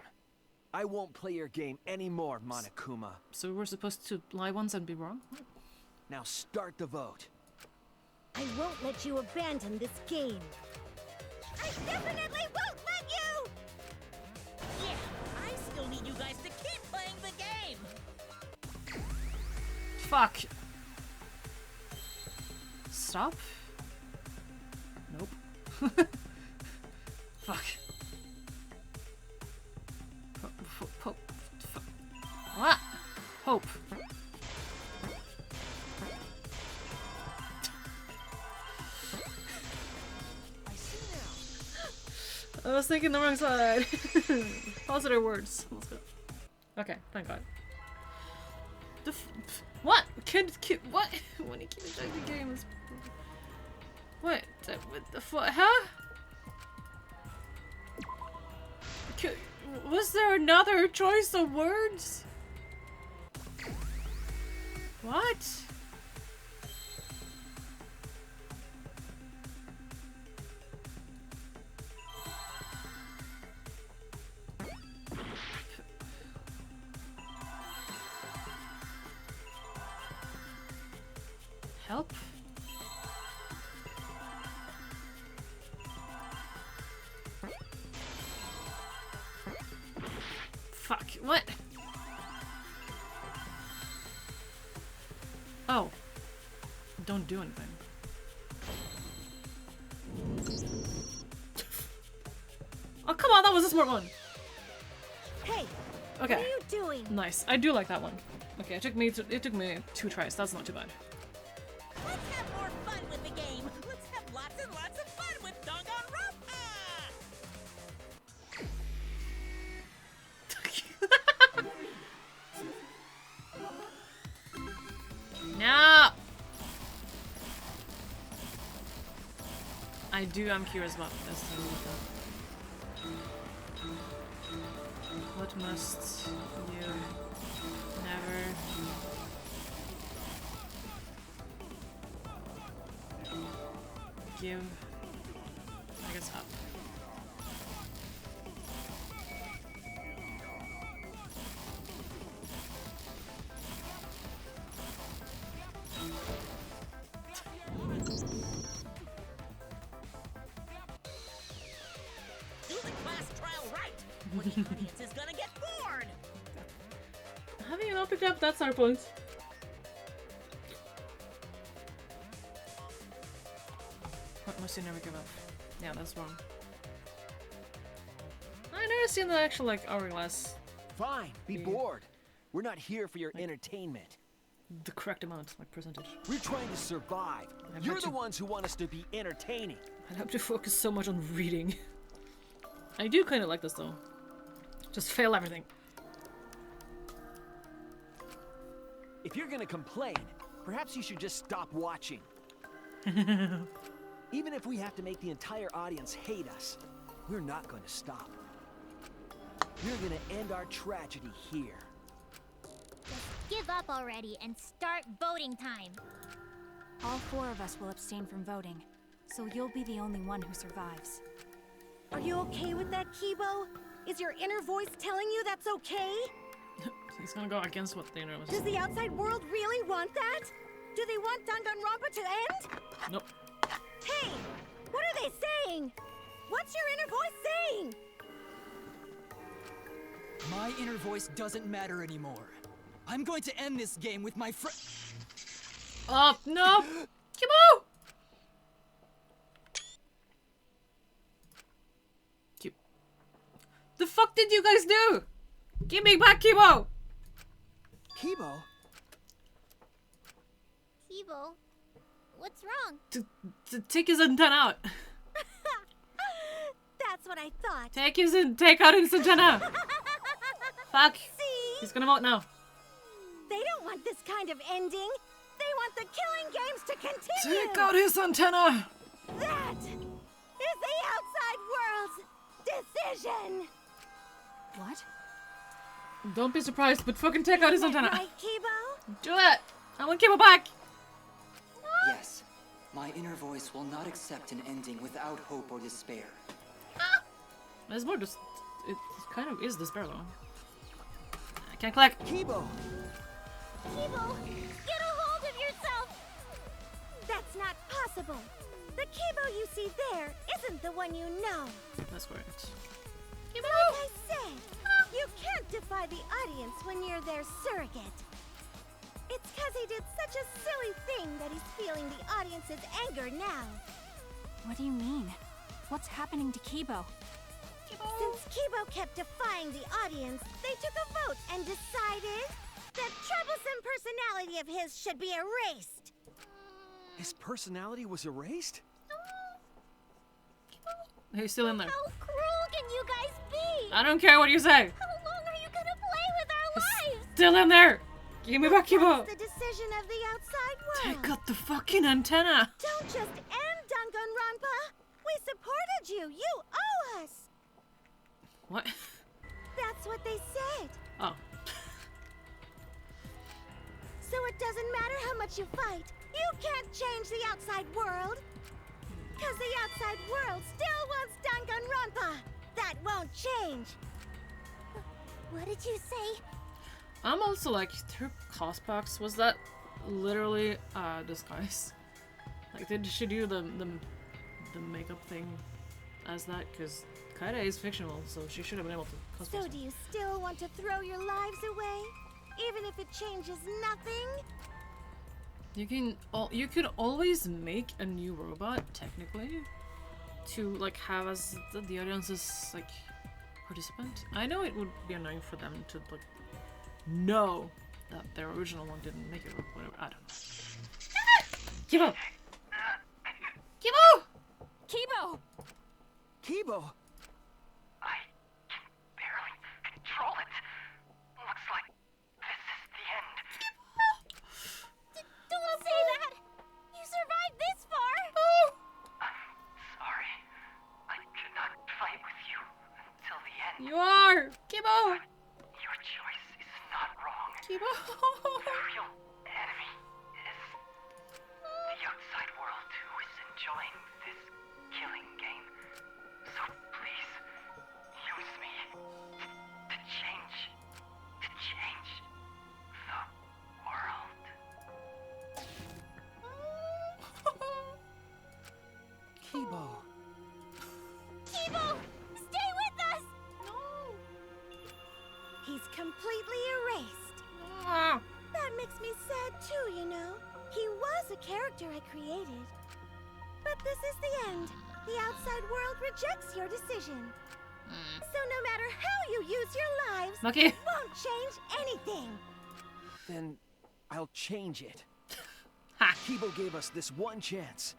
I won't play your game anymore, Monokuma. So we're supposed to lie once and be wrong? Now start the vote. I won't let you abandon this game. I definitely won't let you! Yeah, I still need you guys to keep playing the game! Fuck. Stop? Nope. Fuck. What? Hope. I was thinking the wrong side. Positive words. Let's go. Okay, thank God. What? What? When he keeps enjoying the game is. What? What the fuck? Huh? Was there another choice of words? What? Help? Fuck, what? Oh. Don't do anything. Oh, come on, that was a smart one. Hey, okay. What are you doing? Nice. I do like that one. Okay, it took me 2 tries. That's not too bad. Let's have more fun with the game! Let's have lots and lots of fun with Danganronpa! No! I'm curious about this. What must you never give, I guess, up? Do the class trial right, or the audience is gonna get bored! Haven't you not picked up that star point? What must you never give up? Yeah, that's wrong. I never seen the actual, like, hourglass. Fine, be bored. We're not here for your entertainment. The correct amount, like percentage. We're trying to survive. You're the ones who want us to be entertaining. I'd have to focus so much on reading. I do kind of like this though. Just fail everything. If you're gonna complain, perhaps you should just stop watching. Even if we have to make the entire audience hate us, we're not going to stop. We're gonna end our tragedy here. give up already and start voting time. All 4 of us will abstain from voting, so you'll be the only one who survives. Are you okay with that, Kibo? Is your inner voice telling you that's okay? He's gonna go against what the inner was. Does the outside world really want that? Do they want Danganronpa to end? Nope. Hey! What are they saying? What's your inner voice saying? My inner voice doesn't matter anymore. I'm going to end this game with my friend. Oh, no! Kibo! The fuck did you guys do? Give me back Kibo! Kibo? Kibo, what's wrong? To take his antenna out. That's what I thought. Take out his antenna. Fuck. See? He's gonna vote now. They don't want this kind of ending. They want the killing games to continue. Take out his antenna. That is the outside world's decision. What? Don't be surprised, but fucking take out his antenna. Right, Kibo? Do it. I want Kibo back. Yes, my inner voice will not accept an ending without hope or despair. It's more just... It kind of is despair though. I can't click. Kibo! Kibo, get a hold of yourself! That's not possible. The Kibo you see there isn't the one you know. That's correct. Like I said, you can't defy the audience when you're their surrogate. It's because he did such a silly thing that he's feeling the audience's anger now. What do you mean? What's happening to Kibo? Since Kibo kept defying the audience, they took a vote and decided that troublesome personality of his should be erased. His personality was erased? He's still in there. How cruel can you guys be? I don't care what you say. How long are you gonna play with our lives? Still in there. Give me back Kibo. That's the decision of the outside world. Take out the fucking antenna. Don't just end Danganronpa. We supported you. You owe us. What? That's what they said. Oh. So it doesn't matter how much you fight. You can't change the outside world. Because the outside world still wants Danganronpa. That won't change. What did you say? I'm also like, her cost box, was that literally disguise? Like, did she do the makeup thing as that? Because Kaede is fictional, so she should have been able to cosplay. So do you still want to throw your lives away? Even if it changes nothing? You could always make a new robot, technically, to like have as the audience's like participant. I know it would be annoying for them to like know that their original one didn't make it or whatever. I don't know. Kibo! Kibo! Kibo! Kibo! I can barely control it. Looks like this is the end. Don't say that! You survived this far! I'm sorry. I could not fight with you until the end. You are! Kibo! Your choice is not wrong. Kibo! The real enemy is the outside world who is enjoying this killing game. So please, use me to change the world. Kibo. Kibo! Stay with us! No. He's completely erased. Ah. That makes me sad too, you know. He was a character I created. But this is the end. The outside world rejects your decision. So no matter how you use your lives, Okay. it won't change anything. Then I'll change it. Ha. Kibo gave us this one chance.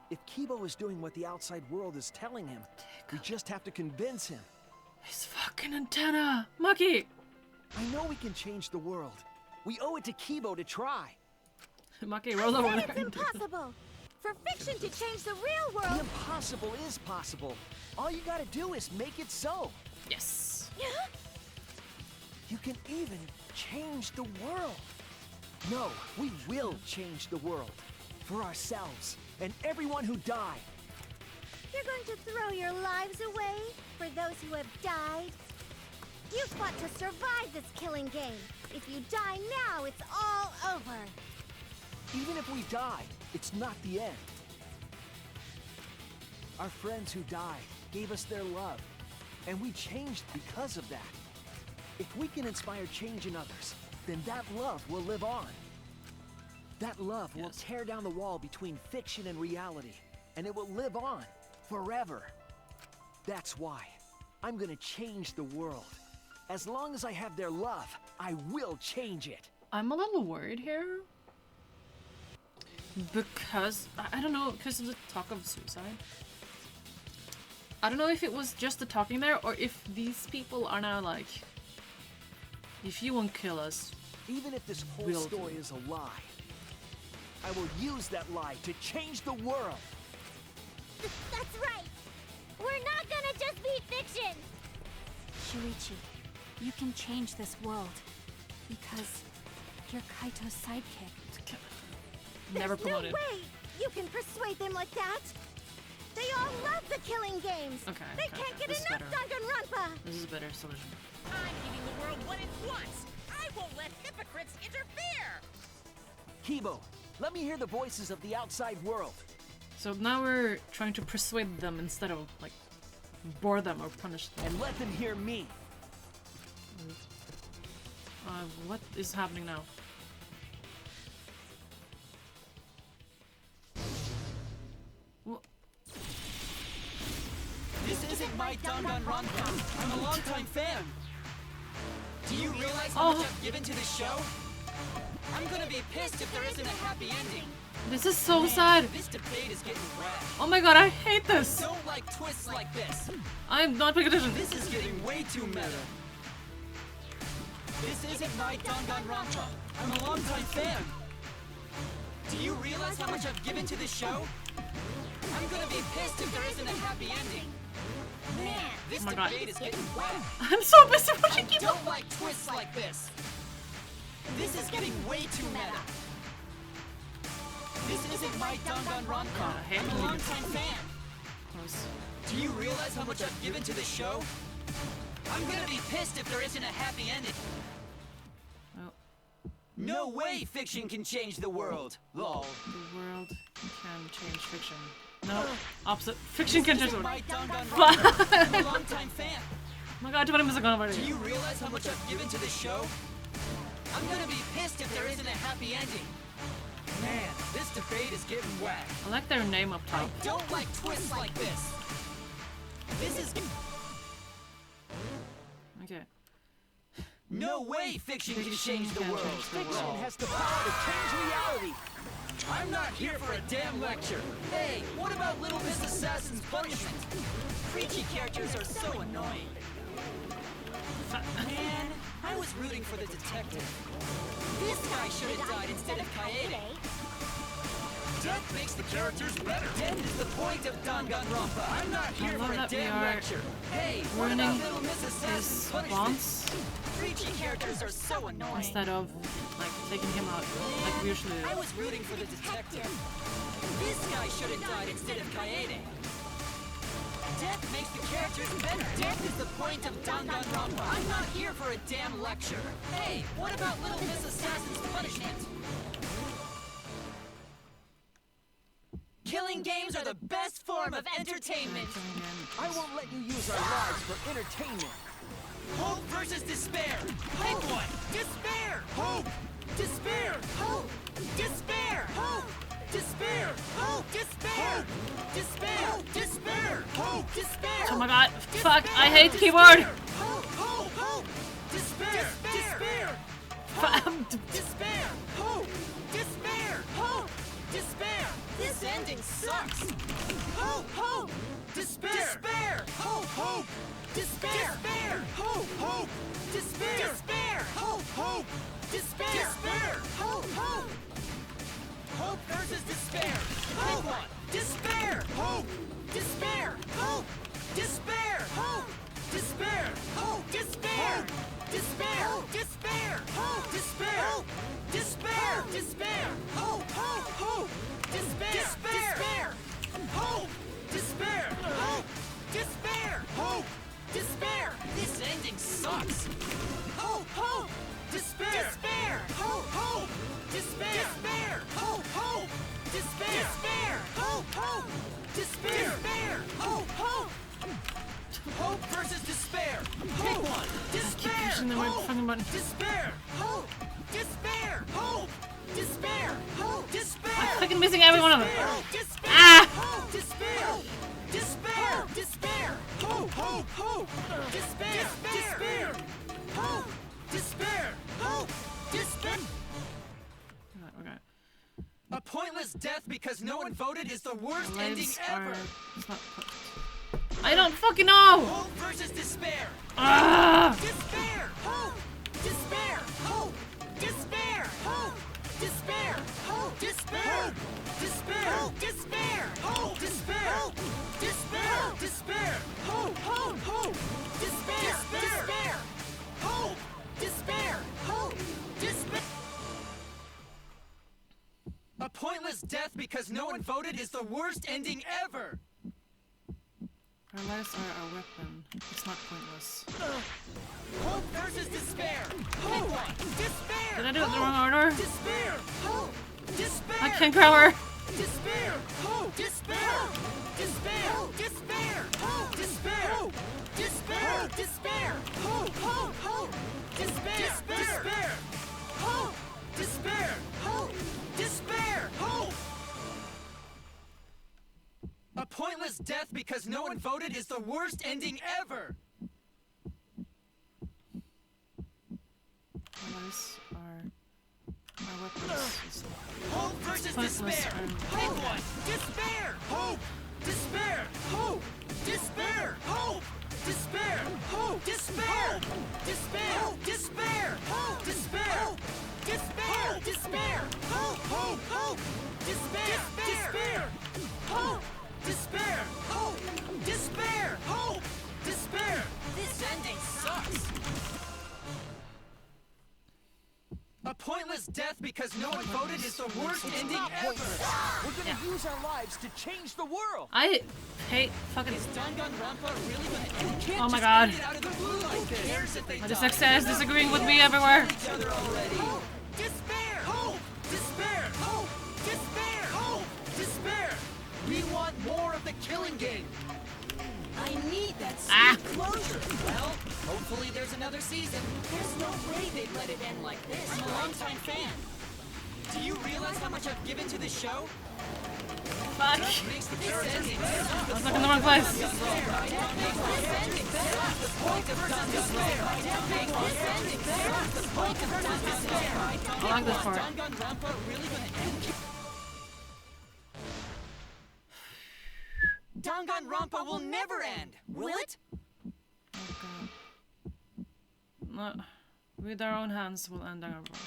If Kibo is doing what the outside world is telling him, we just have to convince him. His fucking antenna! Maki! I know we can change the world. We owe it to Kibo to try. Maki, roll over It's there. impossible. For fiction to change the real The world. impossible is possible. All you gotta do is make it so. Yes. You can even change the world. No, we will change the world. For ourselves and everyone who died. You're going to throw your lives away for those who have died? You fought to survive this killing game. If you die now, it's all over. Even if we die, it's not the end. Our friends who died gave us their love, and we changed because of that. If we can inspire change in others, then that love will live on. That love will tear down the wall between fiction and reality, and it will live on forever. That's why I'm gonna change the world. As long as I have their love, I will change it. I'm a little worried here. Because, I don't know, because of the talk of suicide. I don't know if it was just the talking there, or if these people are now like, if you won't kill us, even if this whole story is a lie, I will use that lie to change the world. That's right. We're not gonna just be fiction. Shuichi, you can change this world because you're Kaito's sidekick. Never promoted. There's no way you can persuade them like that. They all love the killing games. Okay. They can't get This is enough better. Danganronpa. This is a better solution. I'm giving the world what it wants. I won't let hypocrites interfere. Kibo, let me hear the voices of the outside world. So now we're trying to persuade them instead of like bore them or punish them. And let them hear me. What is happening now? This isn't my Danganronpa. I'm a longtime fan. Do you realize how much I've given to the show? I'm gonna be pissed if there isn't a happy ending. This is so sad. This debate is getting wet. Oh my god, I hate this. I don't like twists like this. I'm not paying attention. This is getting way too meta. This isn't my Danganronpa. I'm a longtime fan. Do you realize how much I've given to the show? I'm gonna be pissed if there isn't a happy ending. Man, this debate is getting wet. I'm so busy watching I don't like twists like this. This is getting way too meta. This isn't my Danganronpa. I'm a longtime fan. Do you realize how much I've given to the show? I'm gonna be pissed if there isn't a happy ending. No way fiction can change the world. Lol. The world can change fiction. No, opposite. Fiction can change the world. I'm a longtime fan. Oh my god, too many music on already. Do you realize how much I've given to the show? I'm gonna be pissed if there isn't a happy ending. Man, this debate is getting wet. I like their name up top. I don't like twists like this. This is... Okay. No way fiction can change the world. Fiction has the power to change reality. I'm not here for a damn lecture. Hey, what about Little Miss Assassin's punishment? Preachy characters are so annoying. Man, I was rooting for the detective. This guy should have died instead of Kaede. Death makes the characters better. Death is the point of Danganronpa. I'm not here for a damn lecture. Hey, what about Little Miss Assassin's punishment? Preachy characters are so annoying. Instead of like taking him out like we usually do. I was rooting for the detective. This guy should have died instead of Kaede. Death makes the characters better. Death is the point of Danganronpa. I'm not here for a damn lecture. Hey, what about Little Miss Assassin's punishment? Killing games are the best form of entertainment. I won't let you use our lives for entertainment. Hope versus despair. Pick one. Despair. Hope. Despair. Hope. Despair. Hope. Despair. Hope. Despair. Despair. Despair. Hope. Despair. Oh my god, fuck, I hate keyboard. Hope. Hope. Hope. Despair. Despair. Despair. Hope. Despair. Hope. Despair. This ending sucks. Hope. Hope. Despair. Despair. Hope. Hope. Despair. Despair. Hope. Hope. Despair. Despair. Hope. Hope. Despair. Despair. Hope. Hope. Hope versus despair. Pick one. Despair. Hope. Despair. Hope. Despair. Hope. Despair. Hope. Despair. Despair. Despair. Hope. Despair! Hope! Hope! Despair! Despair! Hope! Hope! Hope versus despair! Pick one! Despair! Hope! Despair! Hope! Despair! Hope! Despair! Hope! Despair! I'm fucking missing every one of them. Despair! Ah! Hope! Despair! Despair! Despair! Hope! Hope! Hope! Despair! Despair! Hope! Despair! Hope! Despair! Okay. A pointless death because no one voted is the worst ending ever! It's not I don't fucking know! Hope versus despair! Ah! Despair! Hope! Despair! Hope! Despair! Hope! Despair! Hope! Despair! Despair! Despair! Hope! Despair! Despair! Despair! Hope! Hope! Hope! Despair! Despair! Hope! Despair! Hope! Despair! A pointless death because no one voted is the worst ending ever! Our lives are our weapon. It's not pointless. Hope versus despair! Hope! Despair! Did I do it in the wrong order? Despair! Hope! Despair! I can't grab her! Despair! Hope! Despair! Despair! Despair! Hope! Despair! Despair! Despair! Hope! Hope! Hope! Despair! Despair! Hope! Despair! Hope! Despair! Hope! A pointless death because no one voted is the worst ending ever! Our lives are our weapons. Hope versus despair! Pick one! Despair! Hope! Despair! Hope! Despair! Hope! Despair! Hope! Despair! Despair! Despair! Hope! Despair! Despair! Despair! Hope! Hope! Hope! Despair! Despair! Hope! Despair! Hope! Despair! Hope! Despair! This ending sucks! A pointless death because no one voted is the worst ending ever! We're gonna use our lives to change the world! I hate fucking. Is Danganronpa really gonna end? Oh my god. My The success disagreeing with me everywhere. Despair! Hope! Despair! Hope! Despair! Hope! Despair! We want more of the killing game! I need that sweet closure! Well, hopefully there's another season. There's no way they'd let it end like this. I'm a longtime fan. Do you realize how much I've given to this show? Fuck. I was looking in the wrong place. I like this part. Danganronpa will never end, will it? No. With our own hands, we'll end Danganronpa.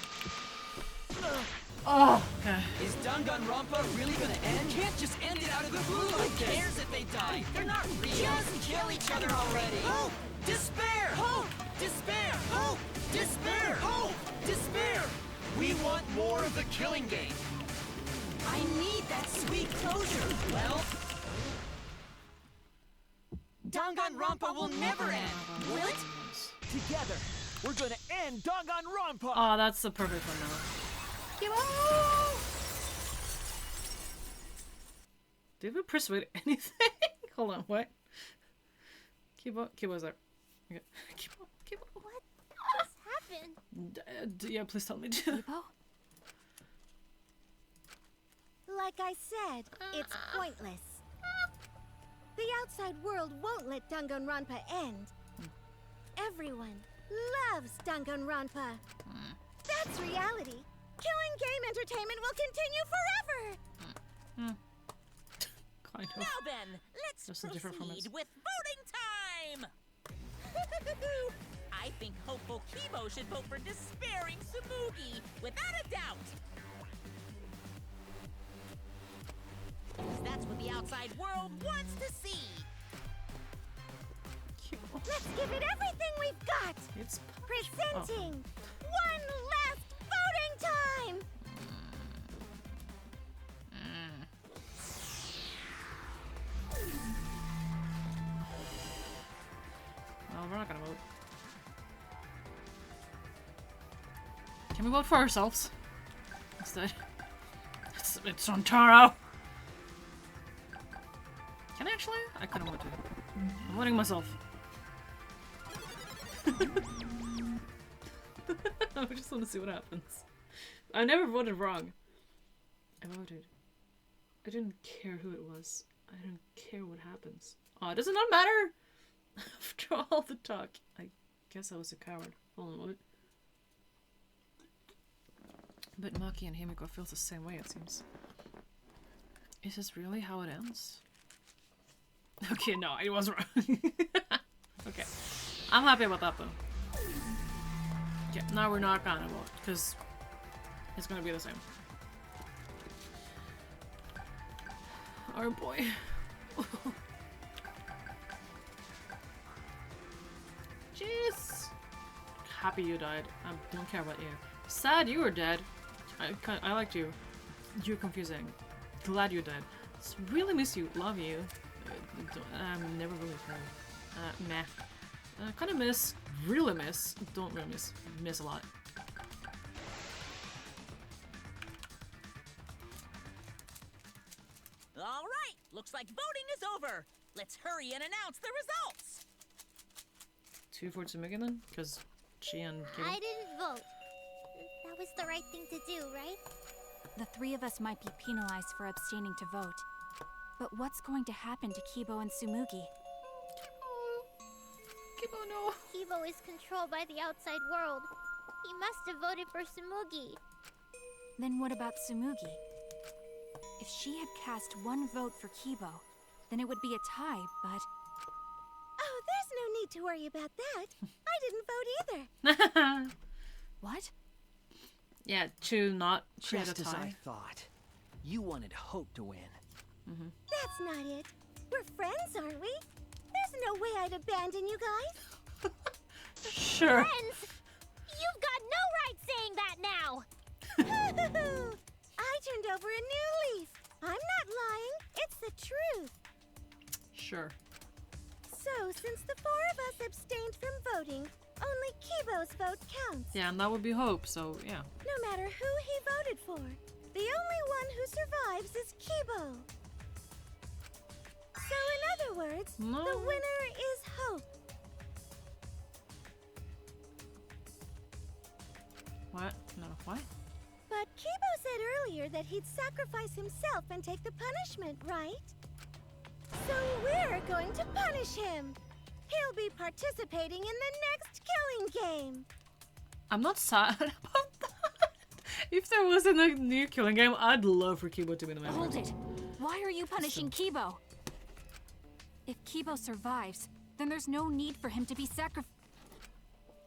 Oh, okay. Is Danganronpa really gonna end? Can't just end it out of the blue like this. Who cares if they die? They're not real. Just kill each other already. Hope! Despair! Hope! Despair! Hope! Despair! Hope! Despair! We want more of the killing game. I need that sweet closure. Well, Danganronpa will never end, will it? Together, we're gonna end Danganronpa! Oh, that's the perfect one now. Did we persuade anything? Hold on, what? Kibo's there. Okay. Kibo. What just happened? Yeah, please tell me. Kibo? Like I said, it's pointless. The outside world won't let Danganronpa end. Everyone loves Danganronpa. That's reality. Killing game entertainment will continue forever! Kind of. Now then, let's Just a different format. proceed with voting time! I think hopeful Kibo should vote for despairing Tsumugi, without a doubt! That's what the outside world wants to see! Let's give it everything we've got! It's presenting one last voting time! Well, we're not gonna vote. Can we vote for ourselves? Instead. It's on Taro! Can I actually? I kind of want to. I'm voting myself. I just want to see what happens. I never voted wrong. I voted. I didn't care who it was. I don't care what happens. Oh, does it not matter? After all the talk. I guess I was a coward. Hold on, what? But Maki and Himiko feels the same way, it seems. Is this really how it ends? Okay, no, I was wrong. Okay. I'm happy about that, though. Okay, now we're not gonna vote, because it's gonna be the same. Oh boy. Jeez. Happy you died. I don't care about you. Sad you were dead. I liked you. You're confusing. Glad you're dead. Really miss you. Love you. Never really heard. Meh. Kind of miss. Really miss. Don't really miss. Miss a lot. All right. Looks like voting is over. Let's hurry and announce the results. 2 for Tsumugi then? Because she and Kiba? I didn't vote. That was the right thing to do, right? The three of us might be penalized for abstaining to vote. But what's going to happen to Kibo and Tsumugi? Kibo, no. Kibo is controlled by the outside world. He must have voted for Tsumugi. Then what about Tsumugi? If she had cast one vote for Kibo, then it would be a tie, but... Oh, there's no need to worry about that. I didn't vote either. What? Yeah, to not create Just a as I tie. thought. You wanted Hope to win. That's not it. We're friends, aren't we? There's no way I'd abandon you guys. Sure. Friends! You've got no right saying that now! I turned over a new leaf. I'm not lying. It's the truth. Sure. So, since the 4 of us abstained from voting, only Kibo's vote counts. Yeah, and that would be Hope, so yeah. No matter who he voted for, the only one who survives is Kibo. So, in other words, No. the winner is Hope. What? No, what? But Kibo said earlier that he'd sacrifice himself and take the punishment, right? So we're going to punish him. He'll be participating in the next killing game. I'm not sad about that. If there wasn't a new killing game, I'd love for Kibo to be the member. Hold it! Why are you punishing Kibo? If Kibo survives, then there's no need for him to be sacrificed.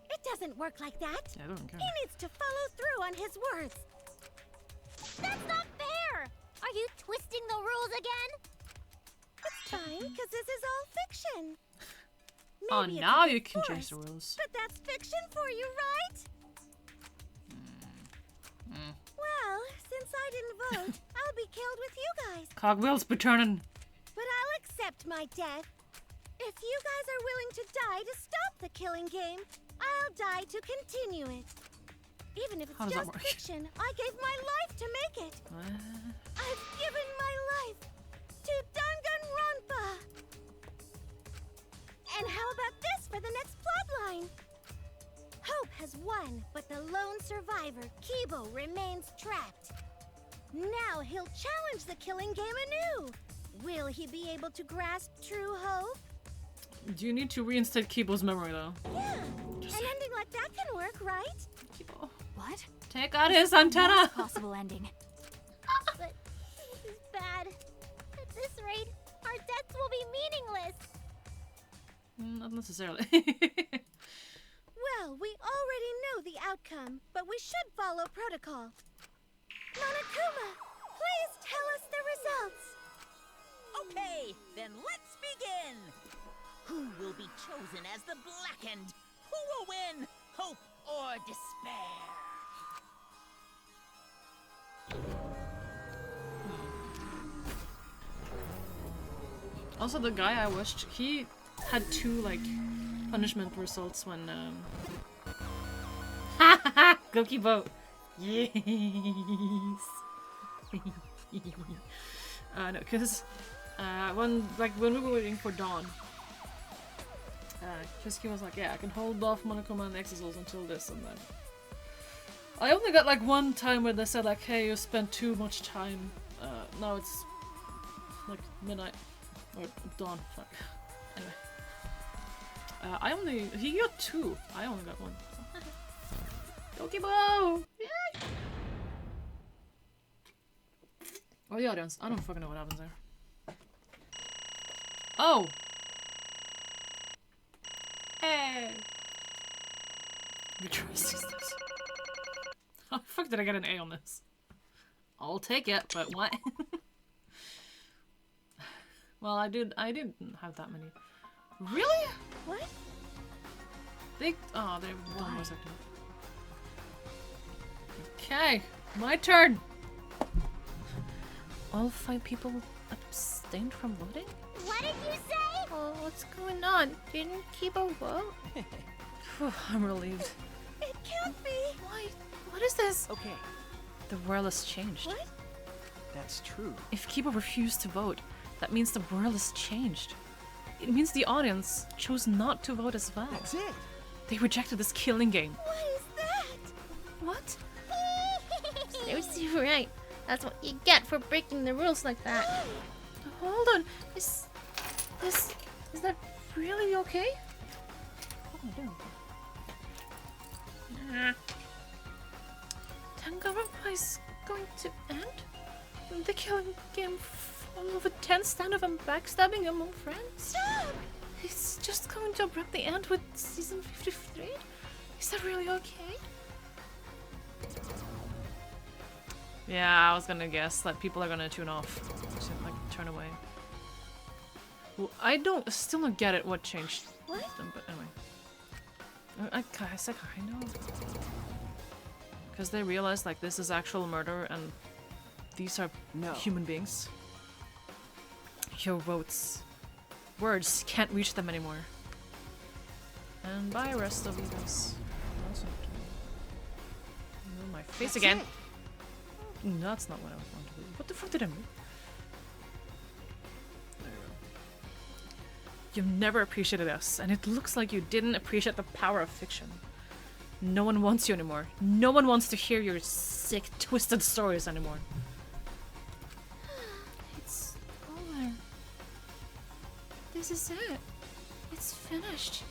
It doesn't work like that. Yeah, I don't care. He needs to follow through on his words. That's not fair! Are you twisting the rules again? It's fine, because this is all fiction. Oh, Maybe it's now a bit you can change forced, the rules. But that's fiction for you, right? Well, since I didn't vote, I'll be killed with you guys. Cogwheels be turning. But I'll accept my death. If you guys are willing to die to stop the killing game, I'll die to continue it. Even if it's How does that just work? fiction, I gave my life to make it. I've given my life to Danganronpa. And how about this for the next plotline? Hope has won, but the lone survivor, Kibo, remains trapped. Now he'll challenge the killing game anew. Will he be able to grasp true hope? Do you need to reinstate Kibo's memory though? Yeah, an ending like that can work, right? Kibo. What? Take out his antenna! Worst possible ending. But this is bad. At this rate, our deaths will be meaningless. Not necessarily. Well, we already know the outcome, but we should follow protocol. Monokuma, please tell us the results. Okay, then let's begin. Who will be chosen as the Blackened? Who will win? Hope or despair? Also, the guy I watched, he had 2 like punishment results when Go Kibo! Yes! No, because when we were waiting for Dawn, Kiski was like, yeah, I can hold off Monokuma and Exisals until this, and then I only got like one time where they said like, hey, you spent too much time. Now it's like midnight or dawn. Fuck. Anyway, he got 2. I only got 1. Yokibo! Yay! Oh, the audience. I don't fucking know what happens there. Oh! Hey! Retraces this. How the fuck did I get an A on this? I'll take it, but what? Well, I didn't have that many. Really? What? They're one more second. Okay, my turn. All 5 people abstained from voting? What did you say? Oh, what's going on? Didn't Kibo vote? I'm relieved. It can't be. Why? What is this? Okay. The world has changed. What? That's true. If Kibo refused to vote, that means the world has changed. It means the audience chose not to vote as well. That's it. They rejected this killing game. What is that? What? Seriously, right. That's what you get for breaking the rules like that. Hold on. Is that really okay? What am I doing? Danganronpa is going to end? The killing game full of intense standoff and backstabbing among friends? Stop! It's just going to abruptly end with season 53? Is that really okay? Yeah, I was gonna guess that people are gonna tune off. Just, like, turn away. Well, still don't get it what changed them, but anyway. I said kind of. Because they realized, like, this is actual murder and these are human beings. Your words can't reach them anymore. And bye, rest of you guys. My face again. No, that's not what I was going to do. What the fuck did I move? There we go. You've never appreciated us, and it looks like you didn't appreciate the power of fiction. No one wants you anymore. No one wants to hear your sick, twisted stories anymore. It's over. This is it. It's finished.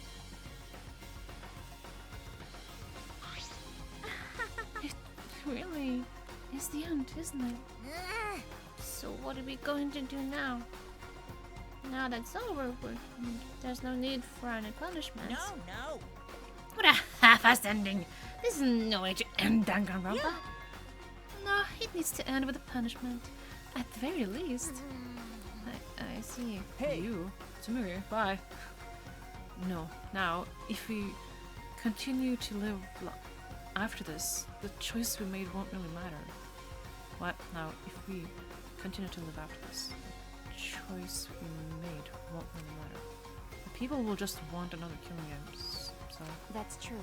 It really is the end, isn't it? So what are we going to do now? Now that's over, there's no need for any punishments. No. What a half-assed ending! This is no way to end Danganronpa. Yeah. No, it needs to end with a punishment. At the very least. I see. Hey! You. Tsumuri. Bye. No. Now, if we continue to live after this, the choice we made won't really matter. What? Now, if we continue to live after this, the choice we made won't really matter. The people will just want another killing game, so... That's true.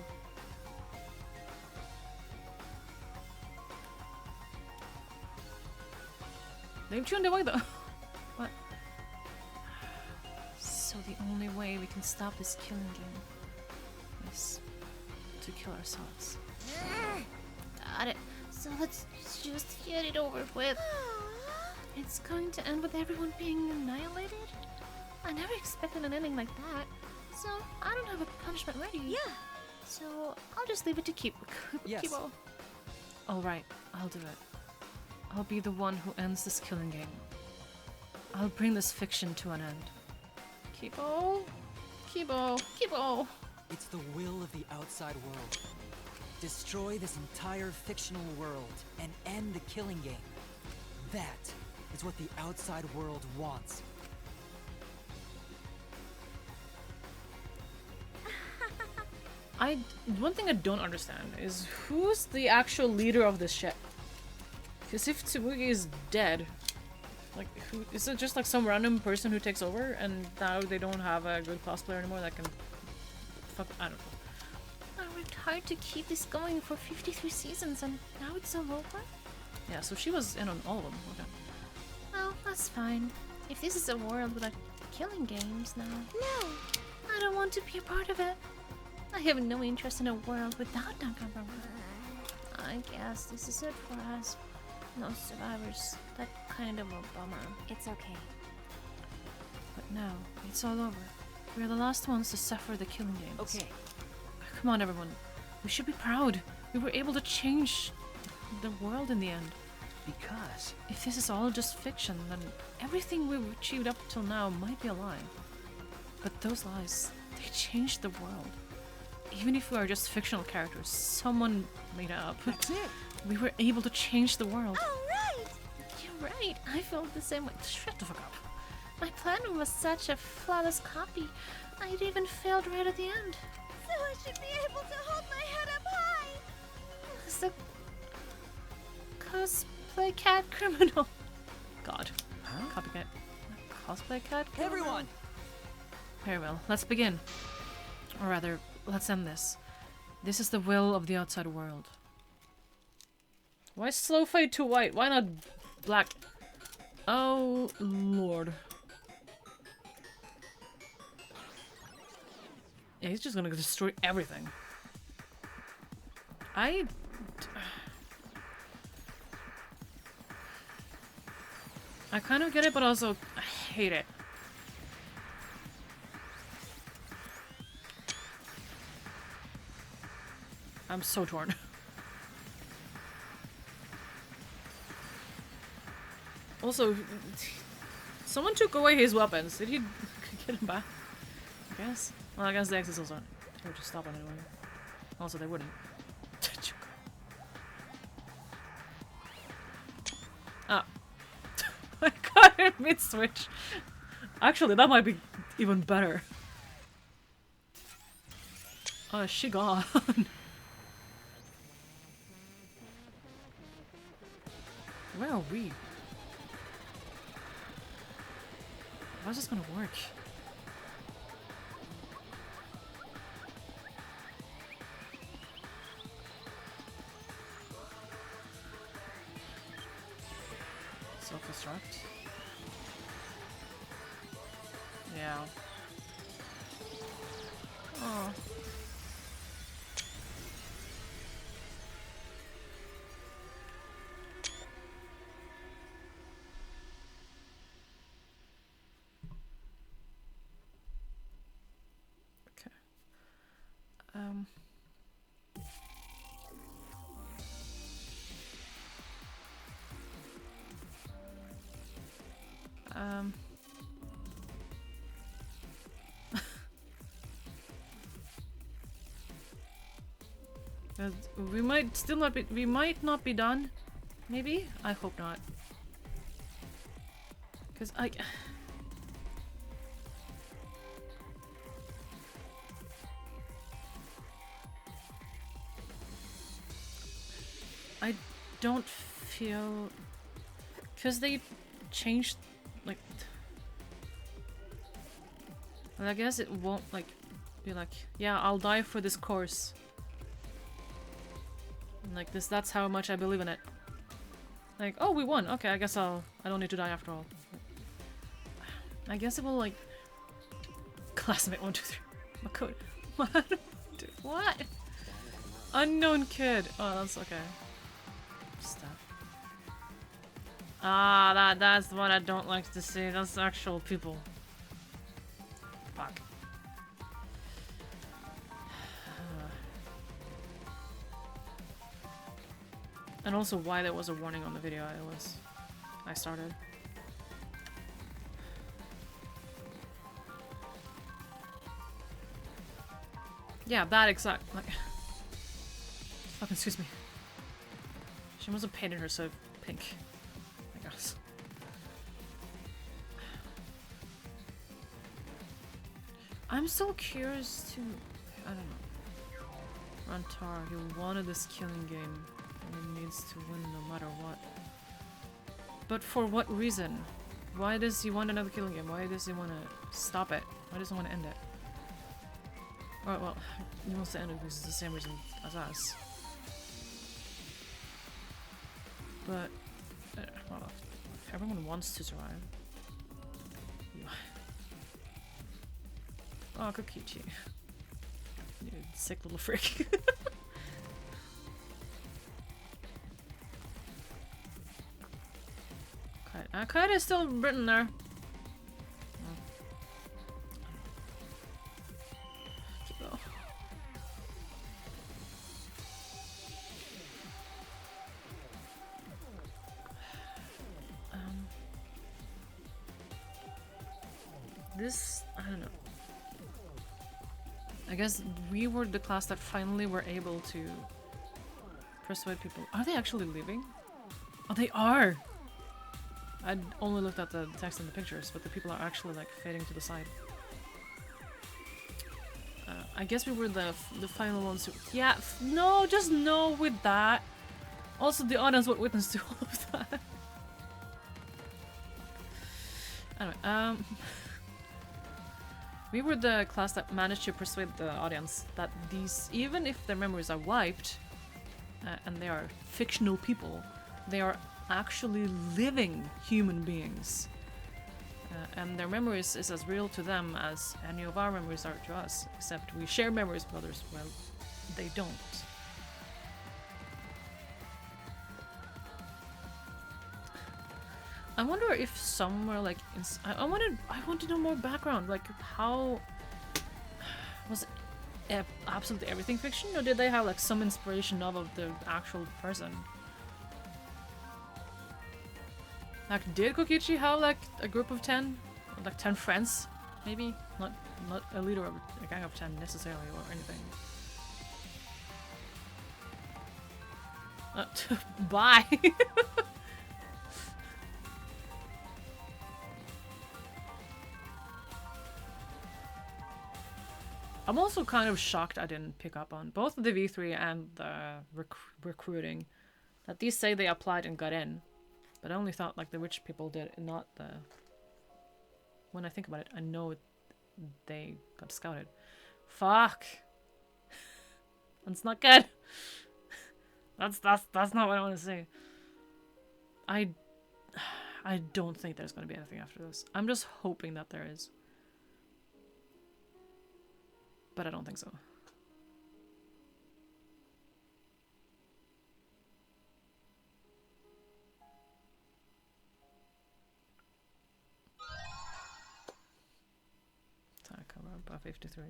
They've tuned away though. What? So the only way we can stop this killing game is to kill ourselves. Got it. So let's just get it over with. It's going to end with everyone being annihilated? I never expected an ending like that. So I don't have a punishment ready. Yeah. So I'll just leave it to Kibo. Yes. Kibo. Alright, I'll do it. I'll be the one who ends this killing game. I'll bring this fiction to an end. Kibo? Kibo? Kibo! It's the will of the outside world. Destroy this entire fictional world and end the killing game. That is what the outside world wants. One thing I don't understand is who's the actual leader of this ship? Because if Tsubugi is dead, like, who is it? Just like some random person who takes over, and now they don't have a good cosplayer anymore that can. Fuck, I don't know. I worked hard to keep this going for 53 seasons, and now it's all over. Yeah, so she was in on all of them. Okay. Well, that's fine. If this is a world without killing games now, No! I don't want to be a part of it. I have no interest in a world without Danganronpa. I guess this is it for us. No survivors. That kind of a bummer. It's okay. But now, it's all over. We're the last ones to suffer the killing games. Okay. Come on, everyone. We should be proud. We were able to change the world in the end. Because If this is all just fiction, then everything we've achieved up till now might be a lie. But those lies, they changed the world. Even if we are just fictional characters, someone made it up. that's it. We were able to change the world. All right! You're right. I felt the same way. Shut the fuck up. My plan was such a flawless copy. I'd even failed right at the end. So I should be able to hold my head up high. As the cosplay cat criminal. God. Copycat. Cosplay cat criminal? Everyone! Very well. Let's begin. Or rather, let's end this. This is the will of the outside world. Why slow fade to white? Why not black? Oh, Lord. Yeah, he's just gonna destroy everything. I kind of get it, but also I hate it. I'm so torn. Also, someone took away his weapons. Did he get them back? I guess. Well, I guess the X's also they would just stop it anyway. Also, they wouldn't. Ah. I got him mid-switch. Actually, that might be even better. Oh, she gone. Where are we? How's this gonna work? Self-destruct? Yeah. Oh. Um. We might still not be. We might not be done. Maybe? I hope not. Because I don't feel... Because they changed, like... Well, I guess it won't, like, be like, yeah, I'll die for this course. And like this, that's how much I believe in it. Like, oh, we won. Okay, I guess I don't need to die after all. I guess it will, like... Classmate 1, 2, 3. My code. What? Unknown kid. Oh, that's okay. Stuff. Ah, that's what I don't like to see. That's actual people. Fuck. And also why there was a warning on the video I started. Yeah, that exact, like... Fucking excuse me. She must have painted herself pink, I guess. I'm so curious to... I don't know. Rantar, he wanted this killing game. And he needs to win no matter what. But for what reason? Why does he want another killing game? Why does he want to stop it? Why does he want to end it? Oh, well, he wants to end it because it's the same reason as us. But, well, if everyone wants to survive. Oh, Kokichi. You sick little freak. Kaede is still written there. Kibo. This, I don't know. I guess we were the class that finally were able to persuade people. Are they actually leaving? Oh, they are! I only looked at the text and the pictures, but the people are actually like fading to the side. I guess we were the final ones who... Yeah, no, just no with that. Also, the audience would witness to all of that. Anyway, we were the class that managed to persuade the audience that these, even if their memories are wiped, and they are fictional people, they are actually living human beings. And their memories is as real to them as any of our memories are to us, except we share memories with others, well, they don't. I wonder if somewhere like I want to know more background, like how was it absolutely everything fiction, or did they have like some inspiration of the actual person? Like, did Kokichi have like a group of 10, or, like 10 friends, maybe? Not a leader of a gang of 10 necessarily, or anything. Bye. I'm also kind of shocked I didn't pick up on both the V3 and the recruiting. That these say they applied and got in. But I only thought like the rich people did, not the... When I think about it, I know they got scouted. Fuck! That's not good! That's not what I want to say. I don't think there's going to be anything after this. I'm just hoping that there is. But I don't think so. Danganronpa 53.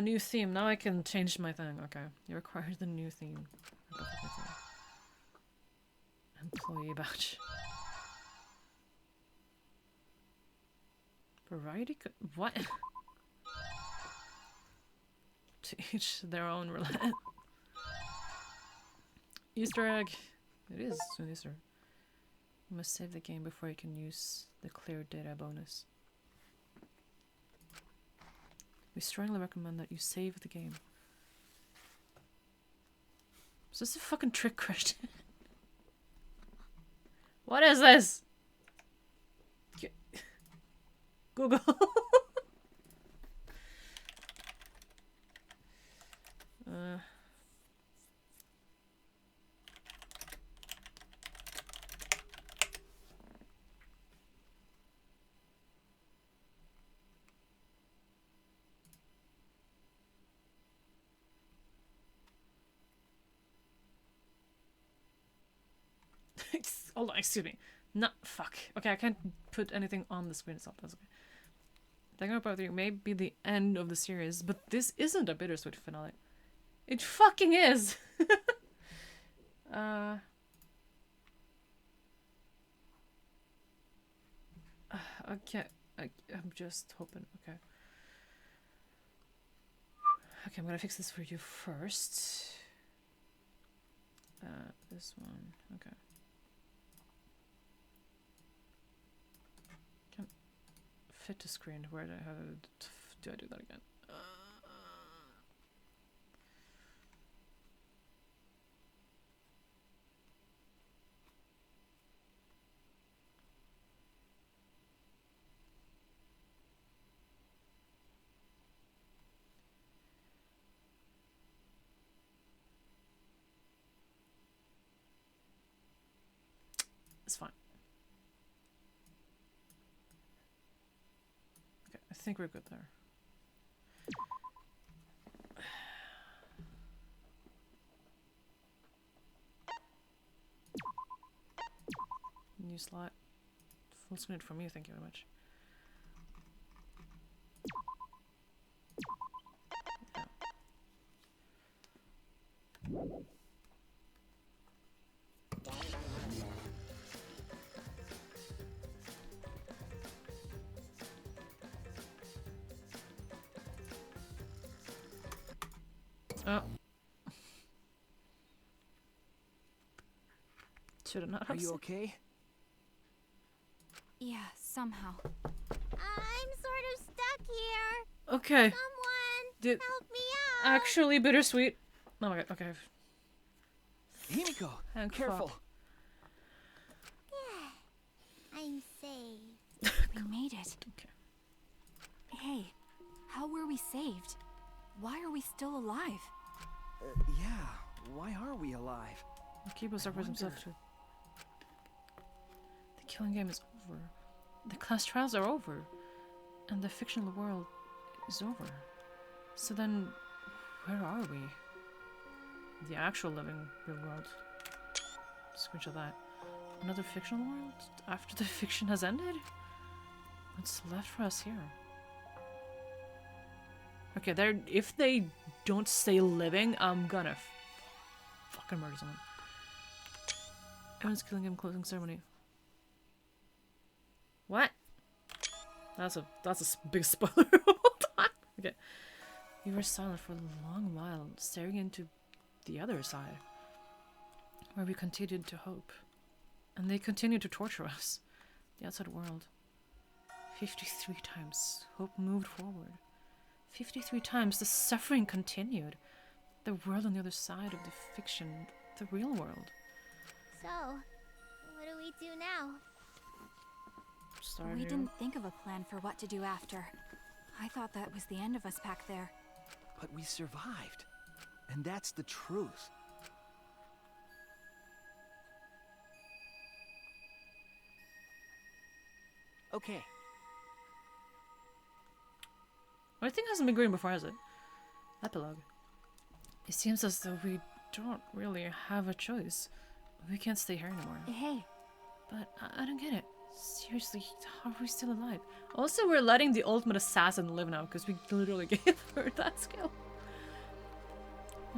New theme. Now I can change my thing. Okay. You require the new theme. Employee badge. Variety? What? To each their own relent. Easter egg. It is an Easter. You must save the game before you can use the clear data bonus. We strongly recommend that you save the game. Is this a fucking trick question? What is this? Google. Hold on, excuse me. No, fuck. Okay, I can't put anything on the screen itself. That's okay. Danganronpa 3 may be the end of the series, but this isn't a bittersweet finale. It fucking is! Okay, I'm just hoping. Okay. Okay, I'm gonna fix this for you first. This one. Okay. Can't fit to screen. Where do I do that again? It's fine. think we're good there. New slot. Full screen for me, thank you very much. Oh. Should have not. Are you okay? Yeah, somehow. I'm sort of stuck here. Okay. Someone help me out. Actually bittersweet. Oh my god, okay. Himiko, careful. Yeah, I'm safe. We made it. Okay. Hey, how were we saved? Why are we still alive? Yeah, why are we alive? Kibo suffers himself too. The killing game is over. The class trials are over. And the fictional world is over. So then, where are we? The actual living real world. Screenshot that. Another fictional world? After the fiction has ended? What's left for us here? Okay, if they don't stay living, I'm gonna fucking murder someone. Everyone's killing him. Closing ceremony. What? That's a big spoiler. Hold on. Okay. We were silent for a long while, staring into the other side, where we continued to hope, and they continued to torture us. The outside world. 53 times, hope moved forward. 53 times the suffering continued. The world on the other side of the fiction, the real world. So, what do we do now? We didn't think of a plan for what to do after. I thought that was the end of us back there. But we survived. And that's the truth. Okay. Everything hasn't been green before, has it? Epilogue. It seems as though we don't really have a choice. We can't stay here anymore. Hey. But I don't get it. Seriously, how are we still alive? Also, we're letting the ultimate assassin live now, because we literally gave her that skill.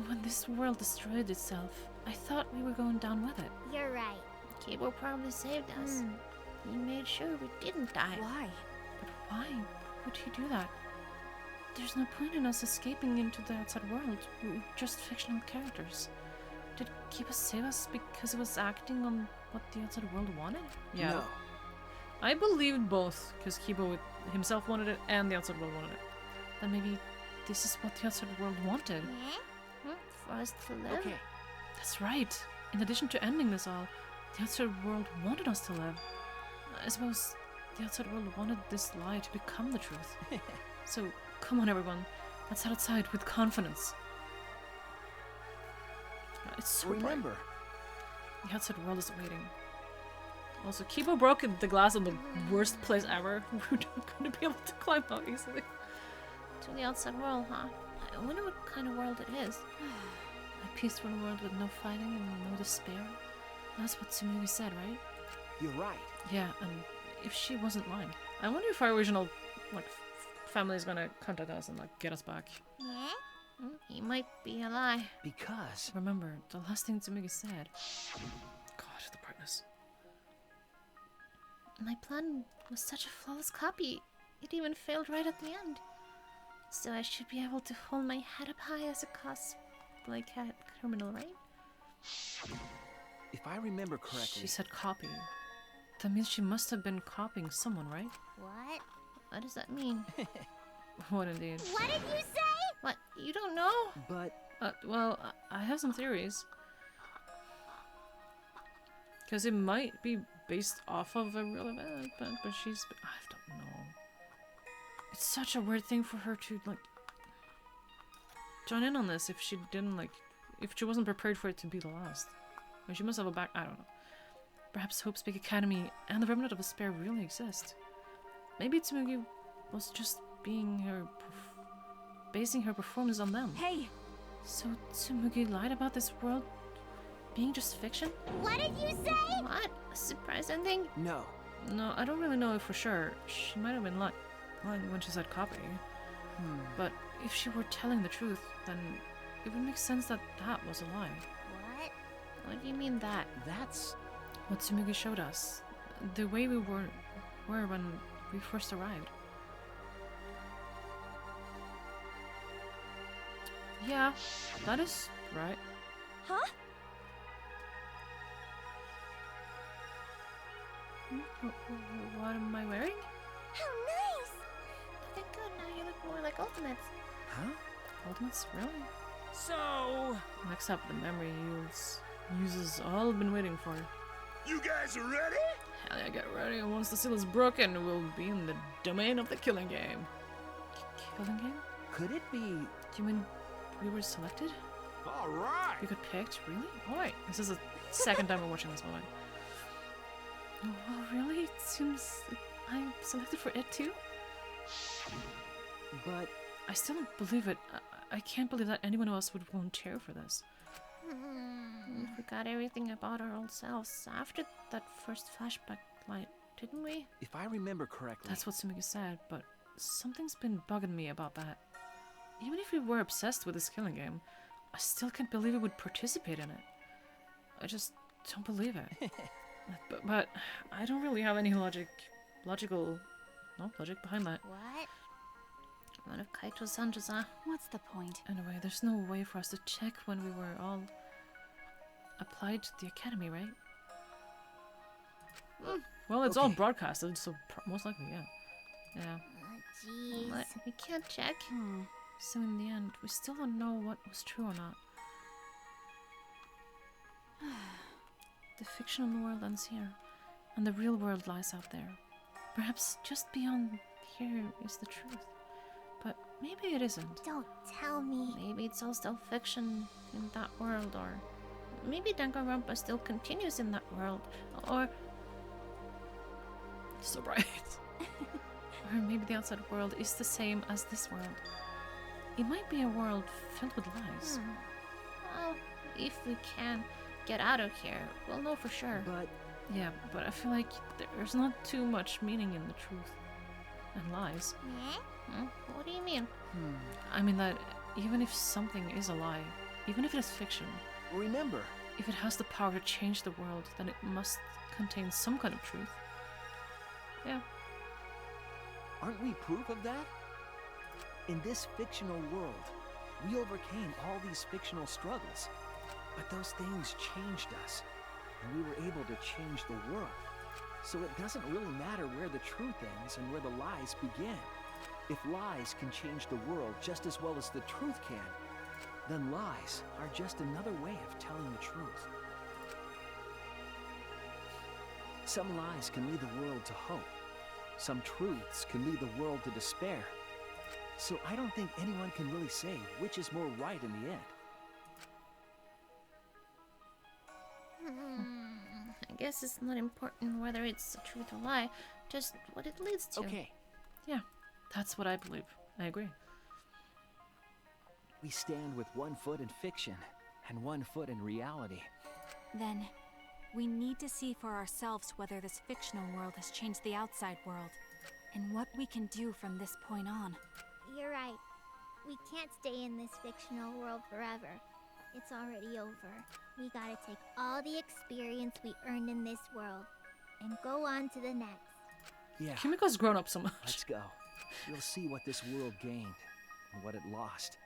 When this world destroyed itself, I thought we were going down with it. You're right. Kibo probably saved us. He made sure we didn't die. Why? But why would he do that? There's no point in us escaping into the outside world. We're just fictional characters. Did Kiba save us because it was acting on what the outside world wanted? Yeah. No. I believed both, because Kiba himself wanted it and the outside world wanted it. Then maybe this is what the outside world wanted. Yeah? For us to live? Okay. That's right. In addition to ending this all, the outside world wanted us to live. I suppose the outside world wanted this lie to become the truth. So, come on everyone, let's head outside with confidence. It's so bright. The outside world is waiting. Also, Kibo broke the glass in the worst place ever. We're not going to be able to climb out easily. To the outside world, huh? I wonder what kind of world it is. A peaceful world with no fighting and no despair. That's what Tsumugi said, right? You're right. Yeah, and if she wasn't lying. I wonder if our original, family is gonna contact us and, get us back. Yeah? He might be a lie. Because... Remember, the last thing Tsumugi said. God, the brightness. My plan was such a flawless copy. It even failed right at the end. So I should be able to hold my head up high as a cosplay cat criminal, right? If I remember correctly... She said copy. That means she must have been copying someone, right? What? What does that mean? What indeed? What did you say? What? You don't know? But... well, I have some theories. Because it might be based off of a real event, but she's... I don't know. It's such a weird thing for her to, join in on this if she didn't, if she wasn't prepared for it to be the last. Or she must have a back... I don't know. Perhaps Hope's Big Academy and the Remnant of Despair really exist. Maybe Tsumugi was just basing her performance on them. Hey! So Tsumugi lied about this world being just fiction? What did you say? What? A surprise ending? No. No, I don't really know for sure. She might have been lying when she said copy. But if she were telling the truth, then it would make sense that that was a lie. What? What do you mean that? That's what Tsumugi showed us. The way we were when we first arrived. Yeah, that is right. Huh? What am I wearing? How nice! Looking good now. You look more like Ultimates. Huh? Ultimates, really? So... Next up, the memory uses all I've been waiting for. You guys are ready? Hell yeah, get ready. Once the seal is broken, we'll be in the domain of the killing game. Killing game? Could it be... Do you mean we were selected? Alright! We got picked? Really? Oh wait, this is the second time we're watching this movie. Oh, really? It seems I'm selected for it too? But... I still don't believe it. I can't believe that anyone else would volunteer for this. We forgot everything about our old selves after that first flashback light, didn't we? If I remember correctly... That's what Tsumugi said, but something's been bugging me about that. Even if we were obsessed with this killing game, I still can't believe we would participate in it. I just don't believe it. but I don't really have any logic behind that. What? One of Kaito-san just What's the point? Anyway, there's no way for us to check when we were all applied to the academy, right? Well, it's all broadcasted, so most likely, yeah. Yeah. Jeez. What? We can't check. So in the end, we still don't know what was true or not. The fictional world ends here, and the real world lies out there. Perhaps just beyond here is the truth. But maybe it isn't. Don't tell me. Maybe it's all still fiction in that world, or maybe Danganronpa still continues in that world, or... So bright. Or maybe the outside world is the same as this world. It might be a world filled with lies. Well, if we can get out of here, we'll know for sure. But... Yeah, but I feel like there's not too much meaning in the truth and lies. What do you mean? I mean that even if something is a lie, even if it is fiction, remember, if it has the power to change the world, then it must contain some kind of truth. Yeah. Aren't we proof of that? In this fictional world, we overcame all these fictional struggles. But those things changed us, and we were able to change the world. So it doesn't really matter where the truth ends and where the lies begin. If lies can change the world just as well as the truth can, then lies are just another way of telling the truth. Some lies can lead the world to hope. Some truths can lead the world to despair. So I don't think anyone can really say which is more right in the end. I guess it's not important whether it's the truth or lie, just what it leads to. Okay. Yeah, that's what I believe. I agree. We stand with one foot in fiction and one foot in reality. Then, we need to see for ourselves whether this fictional world has changed the outside world, and what we can do from this point on. You're right. We can't stay in this fictional world forever. It's already over. We gotta take all the experience we earned in this world and go on to the next. Yeah. Kimiko's grown up so much. Let's go. We'll see what this world gained and what it lost,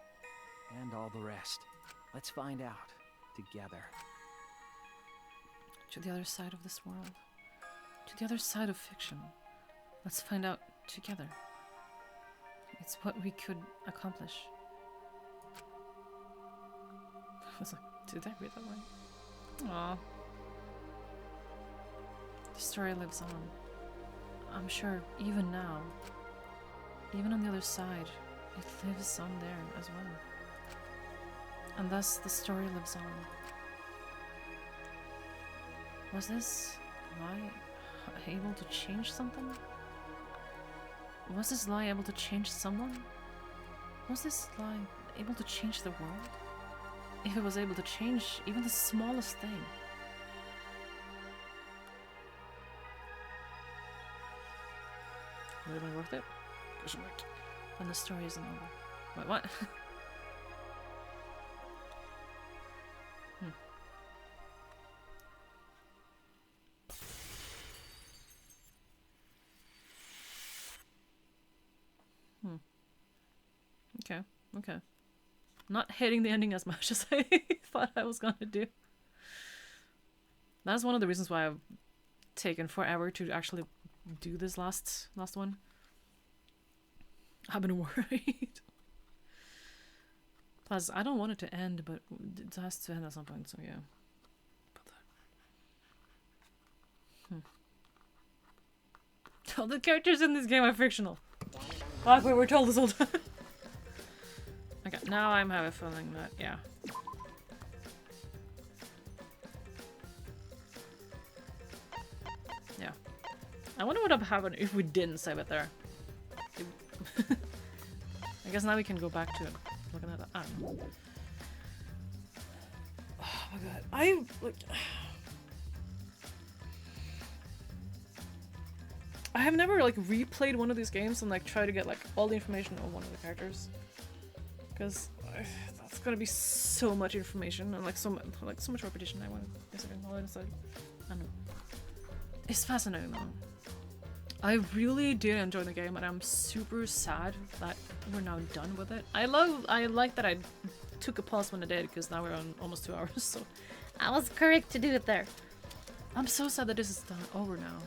and all the rest. Let's find out together. To the other side of this world. To the other side of fiction. Let's find out together. It's what we could accomplish. I was like, did I read that right? Aww. The story lives on. I'm sure even now, even on the other side, it lives on there as well. And thus the story lives on. Was this lie able to change something? was this lie able to change someone? Was this lie able to change the world? If it was able to change even the smallest thing. Would it have been worth it? Question mark. Then the story isn't over. Wait, what? Okay, okay. Not hating the ending as much as I thought I was gonna do. That's one of the reasons why I've taken forever to actually do this last one. I've been worried. Plus, I don't want it to end, but it has to end at some point, so yeah. All the characters in this game are fictional. Like we were told this whole time. Okay, now I'm having a feeling that, yeah. Yeah. I wonder what would have happened if we didn't save it there. I guess now we can go back to it. Looking at that. I don't know. Oh my god. I have never like replayed one of these games and like try to get like all the information on one of the characters. Because that's gonna be so much information and like so much repetition. I want to I don't know. It's fascinating though. I really did enjoy the game and I'm super sad that we're now done with it. I like that I took a pause when I did because now we're on almost 2 hours, so I was correct to do it there. I'm so sad that this is done over now.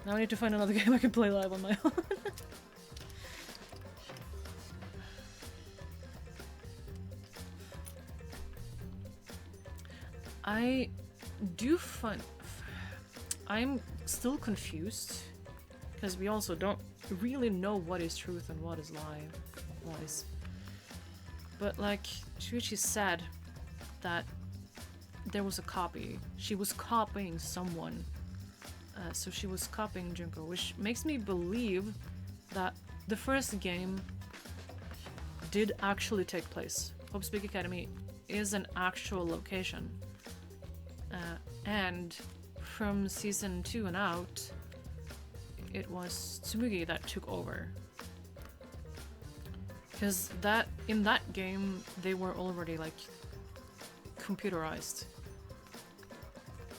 Now I need to find another game I can play live on my own. I do find I'm still confused because we also don't really know what is truth and what is lies. But like Shuichi said that there was a copy. She was copying someone. So she was copying Junko, which makes me believe that the first game did actually take place. Hope's Peak Academy is an actual location. And from season 2 and out, it was Tsumugi that took over. Because in that game, they were already like computerized.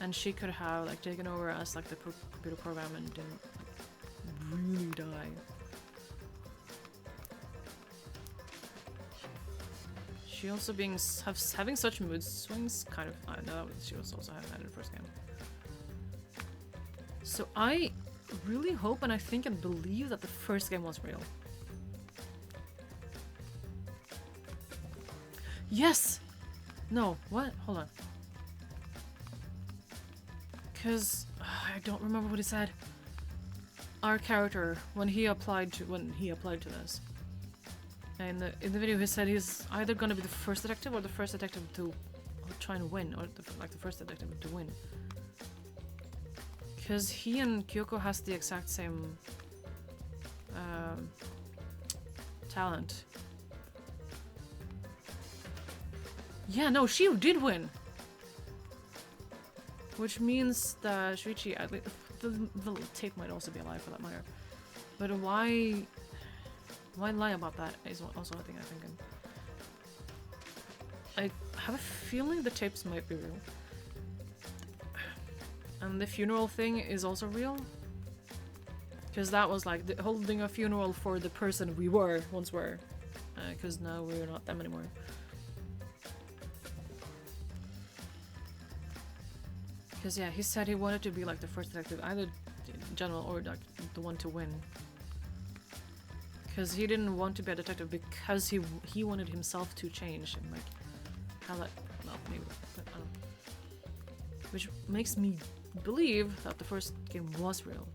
And she could have like taken over as like the computer program and didn't really die. She also having such mood swings kind of, I know she was also having that in the first game. So I really hope and I think and believe that the first game was real. Yes! No, what? Hold on. Because I don't remember what he said. Our character, when he applied to this. And in the video he said he's either gonna be the first detective or the first detective to try and win, or the first detective to win. Because he and Kyoko has the exact same talent. Yeah, no, she did win! Which means that Shuichi, at least, the tape might also be a lie for that matter. But why lie about that is also a thing I'm thinking. I have a feeling the tapes might be real. And the funeral thing is also real. Because that was like holding a funeral for the person we once were. Because now we're not them anymore. Because yeah, he said he wanted to be like the first detective, either in general or like the one to win. Because he didn't want to be a detective because he wanted himself to change and like how that, well, maybe, but I don't know. Which makes me believe that the first game was real.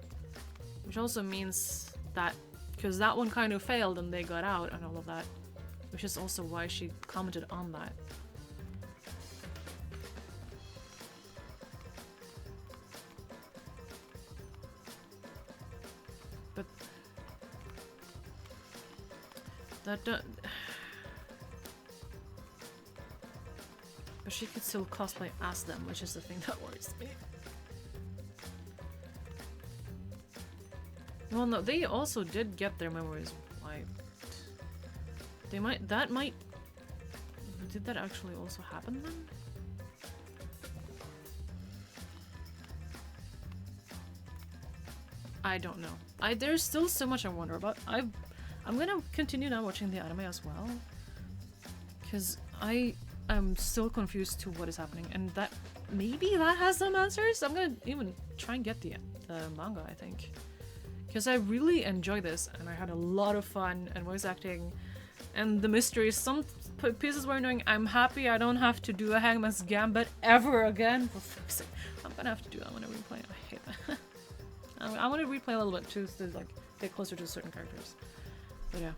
Which also means that, because that one kind of failed and they got out and all of that, which is also why she commented on that. But That but she could still cosplay as them, which is the thing that worries me. Well, no, they also did get their memories wiped. They might. That might. Did that actually also happen then? I don't know. There's still so much I wonder about. I'm gonna continue now watching the anime as well, because I am still confused to what is happening, and that maybe that has some answers. I'm gonna even try and get the manga, I think, because I really enjoy this, and I had a lot of fun and voice acting, and the mysteries. Some pieces were annoying. I'm happy I don't have to do a Hangman's Gambit ever again. For fuck's sake. I'm gonna have to do that when I replay it. I hate that. I want to replay a little bit too, to like get closer to certain characters. But yeah.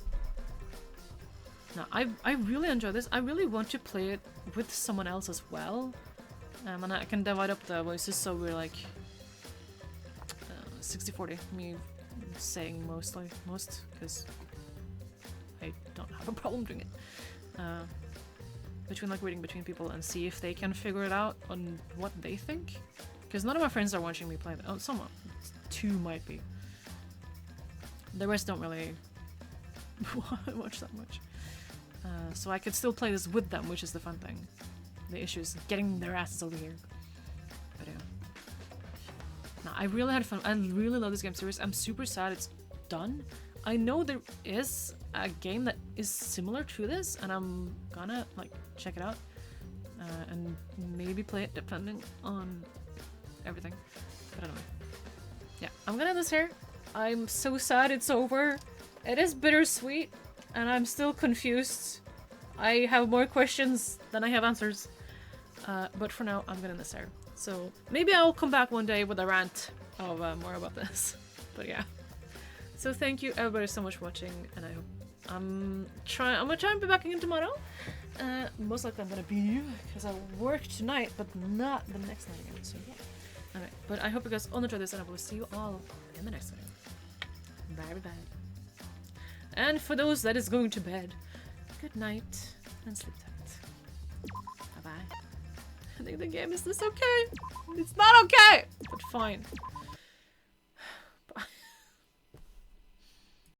No, I really enjoy this. I really want to play it with someone else as well. And I can divide up the voices so we're like 60-40. Me saying most, because I don't have a problem doing it. Between like reading between people and see if they can figure it out on what they think. Because none of my friends are watching me play it. Oh, someone. Two might be. The rest don't really watch that much. So I could still play this with them, which is the fun thing. The issue is getting their asses over here. But yeah. No, I really had fun. I really love this game series. I'm super sad it's done. I know there is a game that is similar to this, and I'm gonna like check it out and maybe play it depending on everything. But anyway. Yeah, I'm gonna end this here. I'm so sad it's over. It is bittersweet, and I'm still confused. I have more questions than I have answers. But for now, I'm gonna end this here. So maybe I'll come back one day with a rant of more about this. But yeah. So thank you everybody so much for watching, and I hope I'm gonna try and be back again tomorrow. Most likely I'm gonna be, because I work tonight, but not the next night again. So yeah. Okay, but I hope you guys all enjoyed this, and I will see you all in the next video. Bye bye. And for those that is going to bed, good night and sleep tight. Bye bye. I think the game is this okay. It's not okay, but fine.